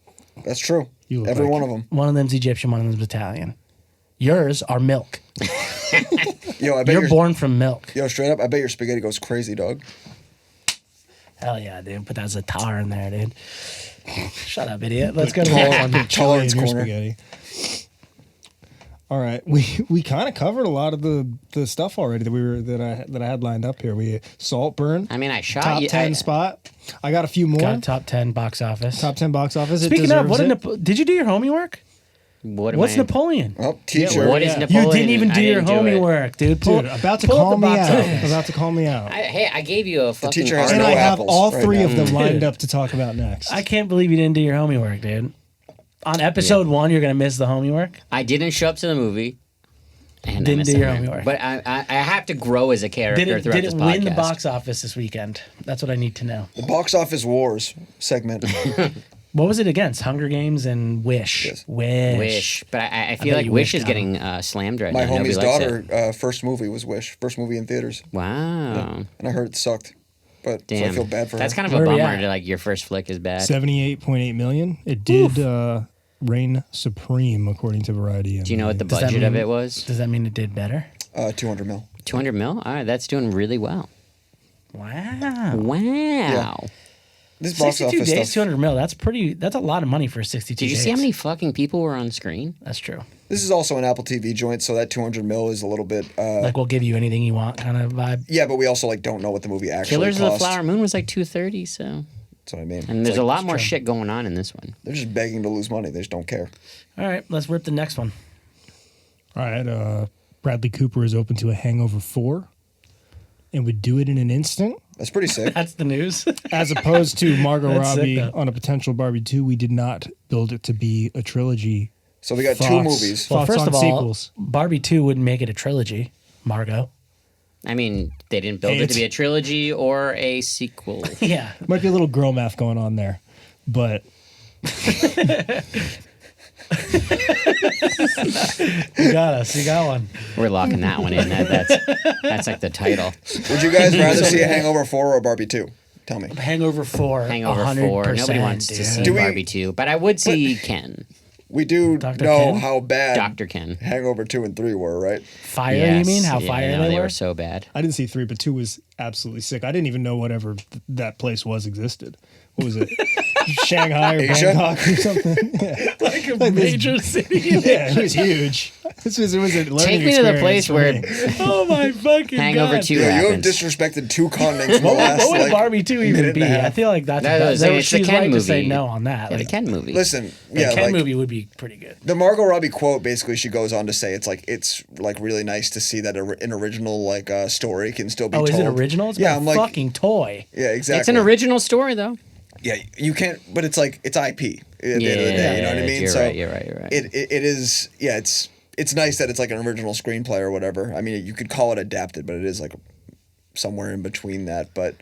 That's true. You look Every like- one of them. One of them's Egyptian, one of them's Italian. Yours are milk. Yo, I bet You're your- born from milk. Yo, straight up, I bet your spaghetti goes crazy, dog. Hell yeah, dude. Put that Zatar in there, dude. Shut up, idiot. Let's go to the Tolerance next one. chili in Tolerance your corner. spaghetti. All right, we kind of covered a lot of the stuff already that I had lined up here. We Saltburn. I mean, I shot top you. 10 spot. I got a few more. Got top 10 box office. Top 10 box office. Speaking of, did you do your homework? What's Napoleon? Oh, teacher. What is Yeah. Napoleon? You didn't even I do your didn't do it. homework, dude. Dude, about to pull up call the me box out. office. About to call me out. Hey, I gave you a fucking. teacher has And no I have apples all right three now. of them lined up to talk about next. I can't believe you didn't do your homework, dude. On episode 1, you're gonna miss the homework. I didn't show up to the movie. And Didn't I missed do your it. homework. But I have to grow as a character Did it throughout this podcast. win the box office this weekend? That's what I need to know. The box office wars segment. What was it against? Hunger Games and Wish. Yes. Wish, but I feel bet like you Wish wished is on getting slammed right My now. Nobody homie's likes daughter, it. first movie was Wish. First movie in theaters. Wow, And I heard it sucked. But so I damn, feel bad for that's her. kind of Where a are we bummer. at? To like your first flick is bad. 78.8 million. It did reign supreme according to Variety. Do you know what the Does that budget of mean- it was? Does that mean it did better? 200 mil. 200 mil. All right, that's doing really well. Wow. Wow. This box 62 office days, stuff. 200 mil. That's a lot of money for 62 Did you days. see how many fucking people were on screen? That's true. This is also an Apple TV joint, so that 200 mil is a little bit. Like we'll give you anything you want kind of vibe. Yeah, but we also like don't know what the movie actually Killers cost. of the Flower Moon was like 230, so. That's what I mean. And It's there's a like, lot more shit going on in this one. They're just begging to lose money. They just don't care. All right, let's rip the next one. All right. Bradley Cooper is open to a Hangover 4 and would do it in an instant. That's pretty sick. That's the news. As opposed to Margot That's sick, Robbie though. on a potential Barbie 2, we did not build it to be a trilogy. So we got two Thoughts? movies. Well, Thoughts first on of all, sequels? Barbie 2 wouldn't make it a trilogy, Margot. I mean, they didn't build it to be a trilogy or a sequel. Yeah. Might be a little girl math going on there, but You got us. You got one. We're locking that one in. That's like the title. Would you guys rather see a Hangover 4 or a Barbie 2? Tell me. Hangover 4. Hangover 4. Nobody wants to see Do we- Barbie 2, but I would see Ken. We do Dr. know Ken? how bad Dr. Ken. Hangover 2 and 3 were, right? Fire, Yes. you mean? How Yeah, fire no, they were? so bad. I didn't see 3, but 2 was absolutely sick. I didn't even know whatever that place was existed. What was it? Shanghai or Asia? Bangkok or something? Yeah. Like a Like this- major city. Yeah, it was huge. It was a learning Take me to the place experience for where me. Oh my fucking Hangover God. 2 Yeah, you have happens. disrespected two continents in the last, What would like, Barbie 2 even minute be? and a I half. feel like that's That was- that, it's the she's Ken right to say movie. no on that. Yeah, the Like, Ken movie. Listen, the yeah, Ken like, movie would be pretty good. the Margot Robbie quote, basically, she goes on to say it's really nice to see that an original like story can still be Oh, told. is it original? It's yeah, about I'm a like, fucking toy. yeah, exactly. It's an original story, though. Yeah, you can't, but it's like it's IP at the end of the day. You know what I mean? You're So right. You're right. it is. Yeah, it's nice that it's like an original screenplay or whatever. I mean, you could call it adapted, but it is like somewhere in between that. But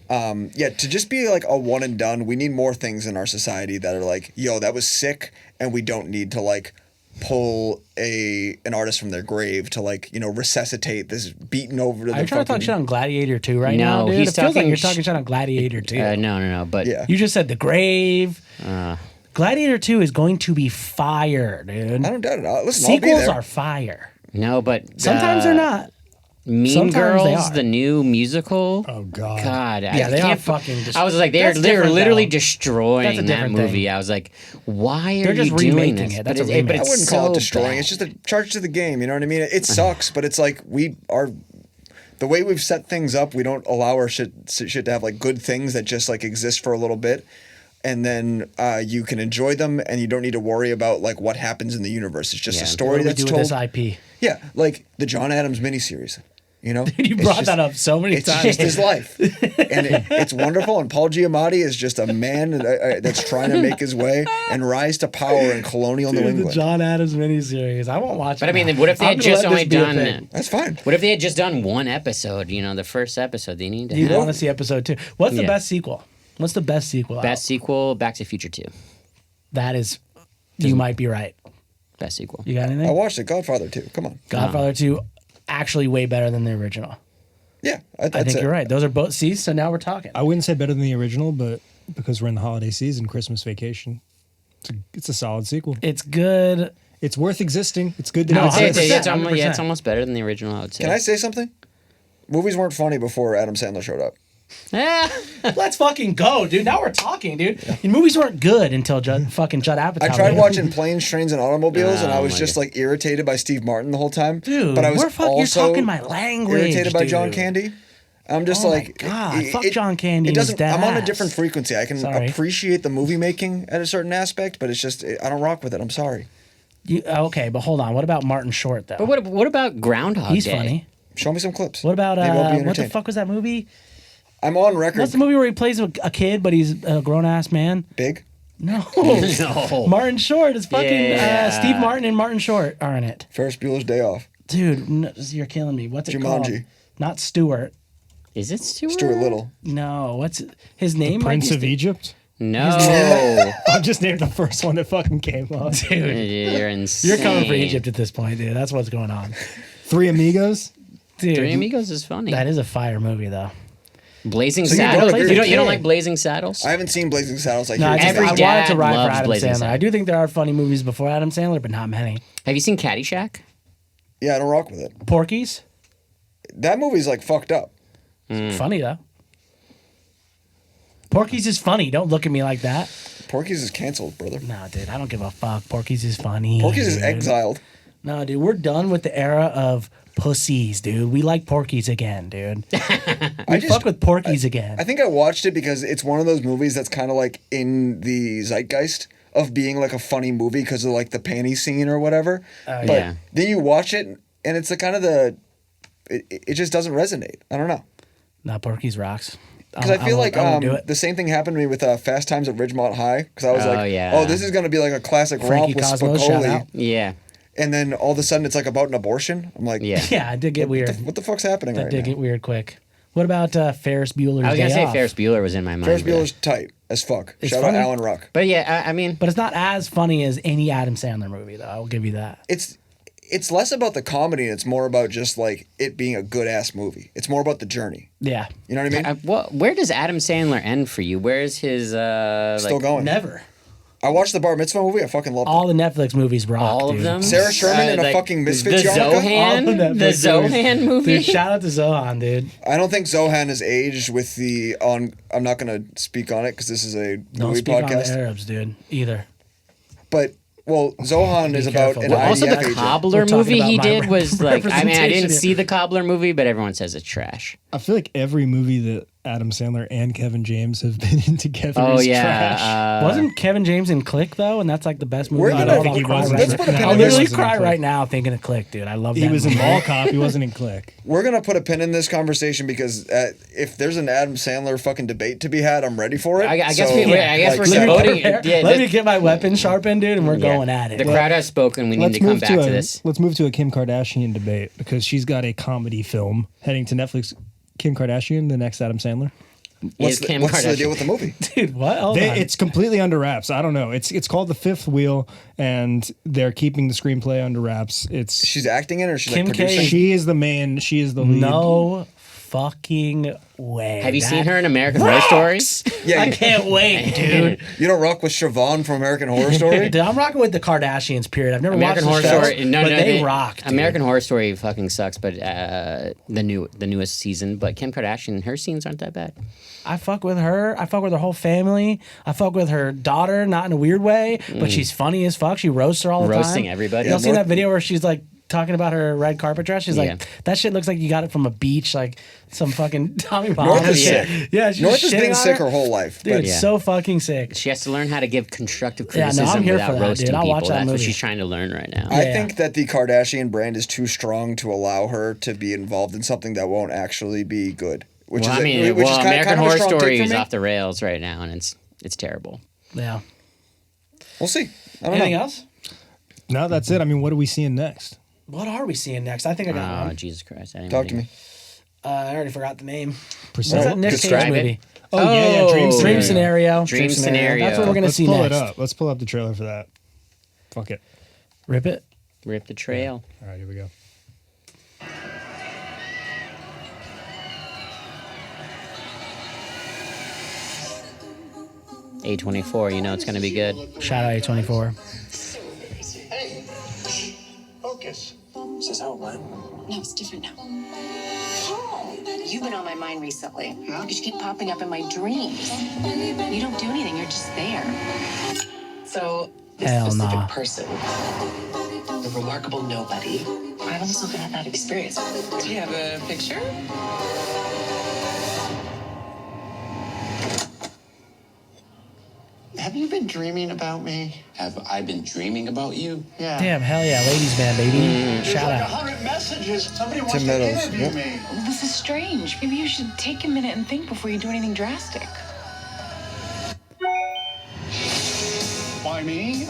yeah, to just be like a one and done, we need more things in our society that are like, yo, that was sick, and we don't need to like pull an artist from their grave to like resuscitate this beaten over to Are the you trying to talk fucking- shit on Gladiator 2 right No, now, dude? he's It feels like talking you're sh- talking shit on Gladiator 2. No. But Yeah. You just said the grave. Gladiator 2 is going to be fire, dude. I don't doubt it. Listen, I'll be Sequels there. are fire. no, but Sometimes they're not. Mean Sometimes they Girls, are. the new musical. Oh, God. God, Yeah, I they are can't fucking I was like, they're That's different, literally though. destroying That's a that different movie. thing. I was like, why are They're just you doing remaking this? it. That's but a it's, but remake. it's I wouldn't call so it destroying. bad. It's just a charge to the game. You know what I mean? It sucks, but it's like we are. The way we've set things up, we don't allow our shit to have like good things that just like exist for a little bit, and then you can enjoy them, and you don't need to worry about like what happens in the universe. It's just a Yeah. What story do we that's do told. with this IP? Yeah, like the John Adams miniseries. You know, You It's brought just- that up so many It's times. just his life, and it's wonderful. And Paul Giamatti is just a man that's trying to make his way and rise to power in colonial New Dude, the England. John Adams miniseries. I won't watch it. But I mean, now. what if they I'm had gonna just let only this be a done thing. That's fine. What if they had just done one episode? The first episode. They need to You have want to see episode 2? What's the Yeah. best sequel? What's the best sequel? out? best sequel. Back to the Future 2. That is, you might be right. Best sequel. You got anything? I watched it. Godfather too. Come on. Godfather 2, actually way better than the original. Yeah, I think you're right. Those are both. See, so now we're talking. I wouldn't say better than the original, but because we're in the holiday season, Christmas vacation, it's a solid sequel. It's good. It's worth existing. It's good to No, I would say 100%, it's almost 100%. almost better than the original. I would say. Can I say something? Movies weren't funny before Adam Sandler showed up. Let's fucking go, dude. Now we're talking, dude. Your movies weren't good until fucking Judd Apatow. I tried did. watching Planes, Trains, and Automobiles, and I was my just God. like irritated by Steve Martin the whole time. Dude, but I was you're also talking my language, irritated by John dude. Candy. I'm just Oh my like, God, fuck John Candy It and his doesn't. I'm on a ass. different frequency. I can Sorry. appreciate the movie making at a certain aspect, but it's just I don't rock with it. I'm sorry. Okay, but hold on. What about Martin Short though? But what about Groundhog He's Day? funny. Show me some clips. What about Maybe I'll be what the entertained. fuck was that movie? I'm on record. What's the movie where he plays a kid but he's a grown ass man? Big. No. No. Martin Short is fucking Yeah. Steve Martin and Martin Short are in it. Ferris Bueller's Day Off. Dude, you're killing me. What's it called? Jumanji. Not Stewart. Is it Stuart? Stuart Little. No, what's his name? might Prince be of Egypt. No. I just named the first one that fucking came up. Dude, You're insane. you're coming for Egypt at this point, dude. That's what's going on. Three Amigos. Dude, Three Amigos is funny. that is a fire movie though. Blazing So you don't Saddles. agree You with don't me? like Blazing Saddles? I haven't seen Blazing Saddles. I No, hear I, it's just, Every I amazing. wanted to dad ride for loves Adam Blazing Sandler. Saddles. I do think there are funny movies before Adam Sandler, but not many. Have you seen Caddyshack? Yeah, I don't rock with it. Porky's, That movie's like fucked up. funny though. Porky's is funny. Don't look at me like that. Porky's is canceled, brother. No, dude, I don't give a fuck. Porky's is funny. Porky's is dude. exiled. No, dude, we're done with the era of pussies, dude. We like Porky's again, dude. We fuck with Porky's again. I think I watched it because it's one of those movies that's kind of like in the zeitgeist of being like a funny movie because of like the panty scene or whatever. But yeah. then you watch it and it's the kind of it just doesn't resonate. I don't know. No, Porky's rocks. Because I feel like won't do it. the same thing happened to me with Fast Times at Ridgemont High. Because I was Oh, like, yeah. oh, this is going to be like a classic Frankie romp with Cosmos, shout out. Spicoli. Yeah. And then all of a sudden it's like about an abortion. I'm like, Yeah. Yeah, it did get weird. what the fuck's happening That right did now? get weird quick. What about Ferris Bueller's I was Day gonna say Off? Ferris Bueller was in my mind. Ferris but- Bueller's tight as fuck. It's Shout funny. out Alan Ruck. But yeah, I mean, But it's not as funny as any Adam Sandler movie, though. I'll give you that. It's less about the comedy and it's more about just like it being a good ass movie. It's more about the journey. Yeah. You know what I mean? where does Adam Sandler end for you? Where is his Still going. Never. I watched the Bar Mitzvah movie. I fucking loved All the Netflix movies rock, all of dude. them? Sarah Sherman in a like, fucking Misfits The yarmulke? All the Zohan? The Netflix Zohan movie? Dude, shout out to Zohan, dude. it. I don't think Zohan has aged with the on. I'm not going to speak on it because this is a Don't movie speak on the podcast. Arabs, dude, either. But well, Zohan is about careful. an Well, Also, IDF the agent. Cobbler We're talking movie about he my did was like, I mean, I representation didn't here. see the Cobbler movie, but everyone says it's trash. I feel like every movie that Adam Sandler and Kevin James have been in together Oh, is yeah. trash. Wasn't Kevin James in Click, though? And that's like the best movie. We're I'll gonna- cry he wasn't. right Let's put a now. pin I'll in this. literally Wasn't in cry Click. right now thinking of Click, dude. I love that He was in movie. Mall Cop. He wasn't in Click. We're gonna put a pin in this conversation because if there's an Adam Sandler fucking debate to be had, I'm ready for it. I guess So, we- Yeah, I guess we're set up. voting. Let Yeah, me get my weapon sharpened, dude, and we're Yeah. going at it. The crowd has spoken. We need Let's to come move back to to a this. let's move to a Kim Kardashian debate because she's got a comedy film heading to Netflix. Kim Kardashian, the next Adam Sandler. What's Is the, Kim what's the Kardashian- deal with the movie? Dude, what? Hold on. It's completely under wraps. I don't know. It's called The Fifth Wheel, and they're keeping the screenplay under wraps. It's She's acting in, or she's Kim like K. producing? she is the main. She is the lead. No fucking way. Have you seen That her in American Horror Story? Yeah, I you, can't wait, dude. you don't rock with Siobhan from American Horror Story. Dude, I'm rocking with the Kardashians. Period. I've never American Horror watched the show, Story. No, but no, they rock. Dude. American Horror Story fucking sucks, but the newest season. But Kim Kardashian, her scenes aren't that bad. I fuck with her. I fuck with her whole family. I fuck with her daughter, not in a weird way, but she's funny as fuck. She roasts her all the time. Roasting everybody. Y'all Yeah, seen that video where she's like talking about her red carpet dress? She's Yeah. like, that shit looks like you got it from a beach, like some fucking Tommy Bahama. North is shit. sick. Yeah, she's North has shitting been on sick her. her whole life. Dude, But Yeah. so fucking sick. She has to learn how to give constructive Yeah, no, I'm criticism here for without that, roasting dude. I'll people. watch that That's what movie. she's trying to learn right now. I Yeah. think that the Kardashian brand is too strong to allow her to be involved in something that won't actually be good. Which Well, is I mean, which is kind American of a Horror strong Story take for is me. off the rails right now, and it's terrible. Yeah. We'll see. I don't Anything know. else? No, that's it. I mean, what are we seeing next? What are we seeing next? I think I got Oh, one. Jesus Christ! I didn't Talk even to me. think- I already forgot the name. What's Priscilla? that Nick Cage Describe it. movie? Oh, yeah, Dream Oh, Dream Scenario. Scenario. Dream Scenario. That's what we're gonna Let's see pull next. it up. Let's pull up the trailer for that. Fuck it. Rip it. Rip the trail. All right, here we go. A24. You know it's gonna be good. Shout out A24. Hey, focus. This is how it went. No, it's different now. You've been on my mind recently. Yeah? You keep popping up in my dreams. You don't do anything, you're just there. So, this Hell specific nah. person, the remarkable nobody, I've also had that experience. Do you have a picture? Have you been dreaming about me? Have I been dreaming about you? Yeah. Damn, hell yeah, ladies man, baby. There's Shout like out. 100 messages. Somebody wants Tim to Meadows, interview yep. me. This is strange. Maybe you should take a minute and think before you do anything drastic. Why me?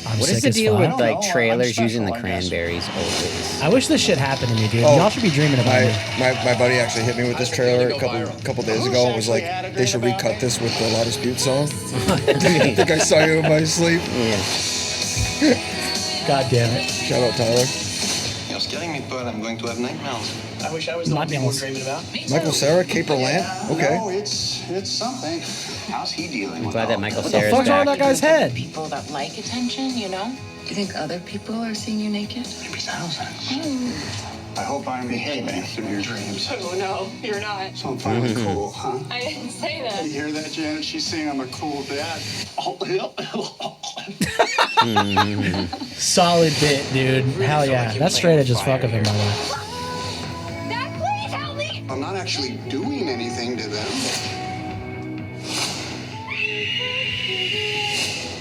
I'm What sick is the as deal fuck. with don't like know. I'm trailers special, using the I guess. cranberries always? I wish this shit happened to me, dude. Oh, Y'all should be dreaming about me. My buddy actually hit me with this trailer a couple days ago and was like, they should recut this with the Loudest Butte song. I think I saw you in my sleep. Yeah. God damn it. Shout out Tyler. You're scaring me, but I'm going to have nightmares. I wish I was the My one people were nails. dreaming about. Michael Cera, Caper Lamp. Okay. No, it's something. How's he dealing with Glad all that Michael What the Cera's fuck's wrong with that back. guy's head? People that like attention, you know? Do you think other people are seeing you naked? Maybe thousands. I hope I'm behaving in your dreams. Oh, no, you're not. So I'm finally cool, huh? I didn't say that. You hear that, Janet? She's saying I'm a cool dad. Solid bit, dude. Hell yeah. That's straight edge as fuck of him, by the way. Dad, please help me! I'm not actually doing anything to them.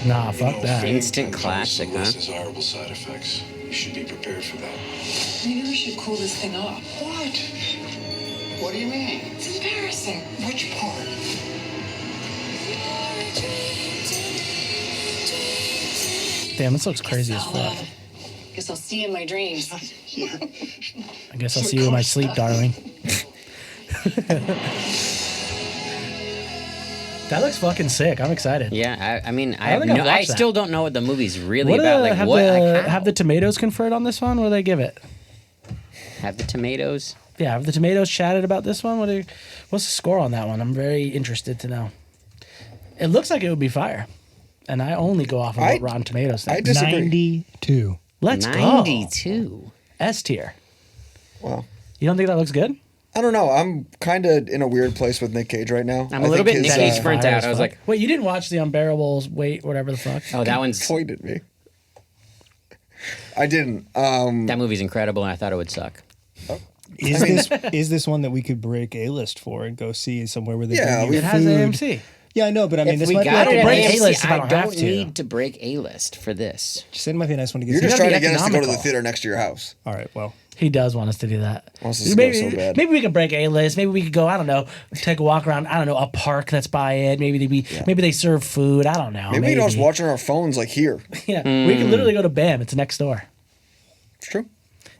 Nah, fuck that. Instant classic, huh? Desirable side effects. You should be prepared for that. Maybe we should cool this thing off. What? What do you mean? It's embarrassing. Which part? Damn, this looks crazy as fuck. Guess I'll see you in my dreams. I guess I'll see you in my sleep, darling. That looks fucking sick. I'm excited. Yeah, I mean, I don't think I've I watched that. still don't know what the movie's really What about. Like, have what? the Like, how? have the tomatoes conferred on this one? What do they give it? Have the tomatoes? Yeah, have the tomatoes chatted about this one? What's the score on that one? I'm very interested to know. It looks like it would be fire, and I only go off of what Rotten Tomatoes I think. disagree. 92. Let's go 92. S tier. Wow. You don't think that looks good? I don't know. I'm kind of in a weird place with Nick Cage right now. I'm a little bit Nick Cage burnt Fire out. as I was fuck. like, wait, you didn't watch the Unbearables Weight, whatever the fuck? oh, that one's Point at me. I didn't. that movie's incredible, and I thought it would suck. Is this one that we could break A-list for and go see somewhere where they Yeah, bring you It has food? AMC. Yeah, I know, but I mean, If this we might be got like it a at break break. A-list if I I don't don't have to. need to break A-list for this. Just say it might be a nice one to get. You're just gotta trying be to get us to go to the economical. theater next to your house. All right, well, He does want us to do that. Wants us to go so bad. Maybe we could break A-list. Maybe we could go, I don't know, take a walk around, I don't know, a park that's by it. Maybe they serve food. I don't know. Maybe we can just watch on our phones like here. Yeah, we can literally go to BAM. It's next door. It's true.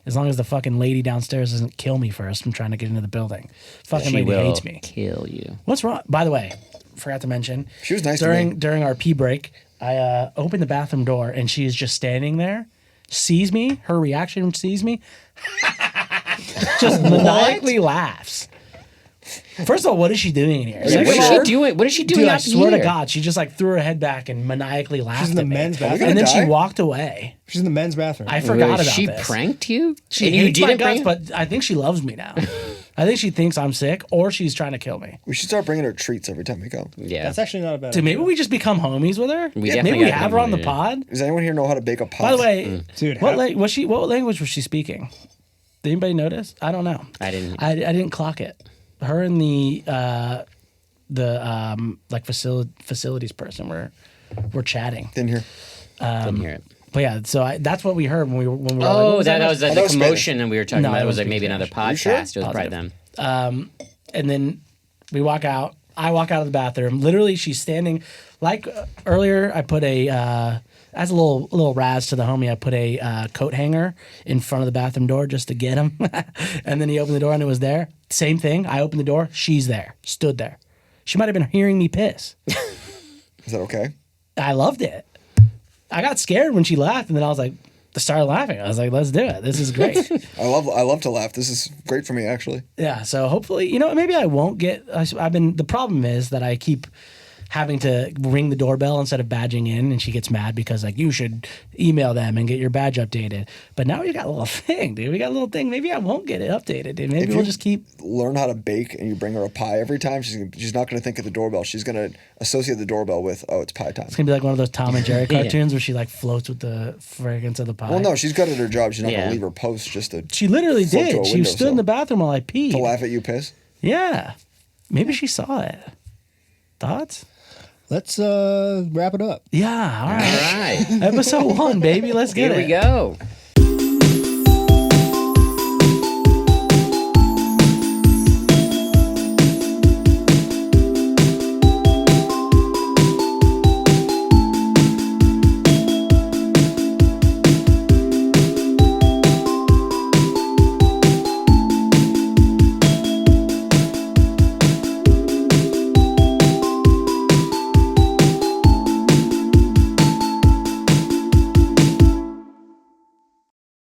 As long as the fucking lady downstairs doesn't kill me first from trying to get into the building. Fucking She lady will hates me. kill you. What's wrong? By the way, forgot to mention. She was nice to during me. during our pee break. I opened the bathroom door and she is just standing there, sees me. Her reaction sees me, just maniacally laughs. First of all, what is she doing in here? What Second is of she all, doing? What is she doing Dude, I out swear to here? God, she just like threw her head back and maniacally laughed. she's in the at me. men's gonna bathroom. and then she die? walked away. She's in the men's bathroom. I forgot about She this. pranked you? She And you hates my didn't guts, bring- but I think she loves me now. I think she thinks I'm sick, or she's trying to kill me. We should start bringing her treats every time we go. Yeah. That's actually not a bad. Dude, maybe idea. we just become homies with her. We Maybe definitely we gotta have become her on the homies, pod. Does anyone here know how to bake a pie? By the way, Dude, what how- what language was she speaking? Did anybody notice? I don't know. I didn't. I didn't clock it. Her and the like facilities person were chatting. Didn't hear. Didn't hear it. But yeah, so that's what we heard when we were like, what Oh, that was Oh, the that was commotion, and we were talking No, about it it was was like maybe Spanish. another Are you sure? podcast. It was probably Positive. them. And then we walk out. I walk out of the bathroom. Literally, she's standing like earlier. I put as a little razz to the homie. I put a coat hanger in front of the bathroom door just to get him. And then he opened the door and it was there. Same thing. I opened the door. She's there. Stood there. She might have been hearing me piss. Is that okay? I loved it. I got scared when she laughed, and then I was like, started laughing. I was like, let's do it. This is great. I love to laugh. This is great for me, actually. Yeah, so hopefully, maybe I won't get. The problem is that I keep having to ring the doorbell instead of badging in, and she gets mad because like you should email them and get your badge updated. But now we got a little thing, dude. We got a little thing. Maybe I won't get it updated, dude. Maybe we'll just keep learn how to bake and you bring her a pie every time. She's not going to think of the doorbell. She's going to associate the doorbell with it's pie time. It's gonna be like one of those Tom and Jerry cartoons where she like floats with the fragrance of the pie. Well, no, she's good at her job. She's not going to leave her post just to. She literally float to did. a She window stood in sill. the bathroom while I peed. To laugh at you piss. Yeah, maybe she saw it. Thoughts? Let's wrap it up. Yeah. All right. All right. Episode 1, baby. Let's get Here it. we go.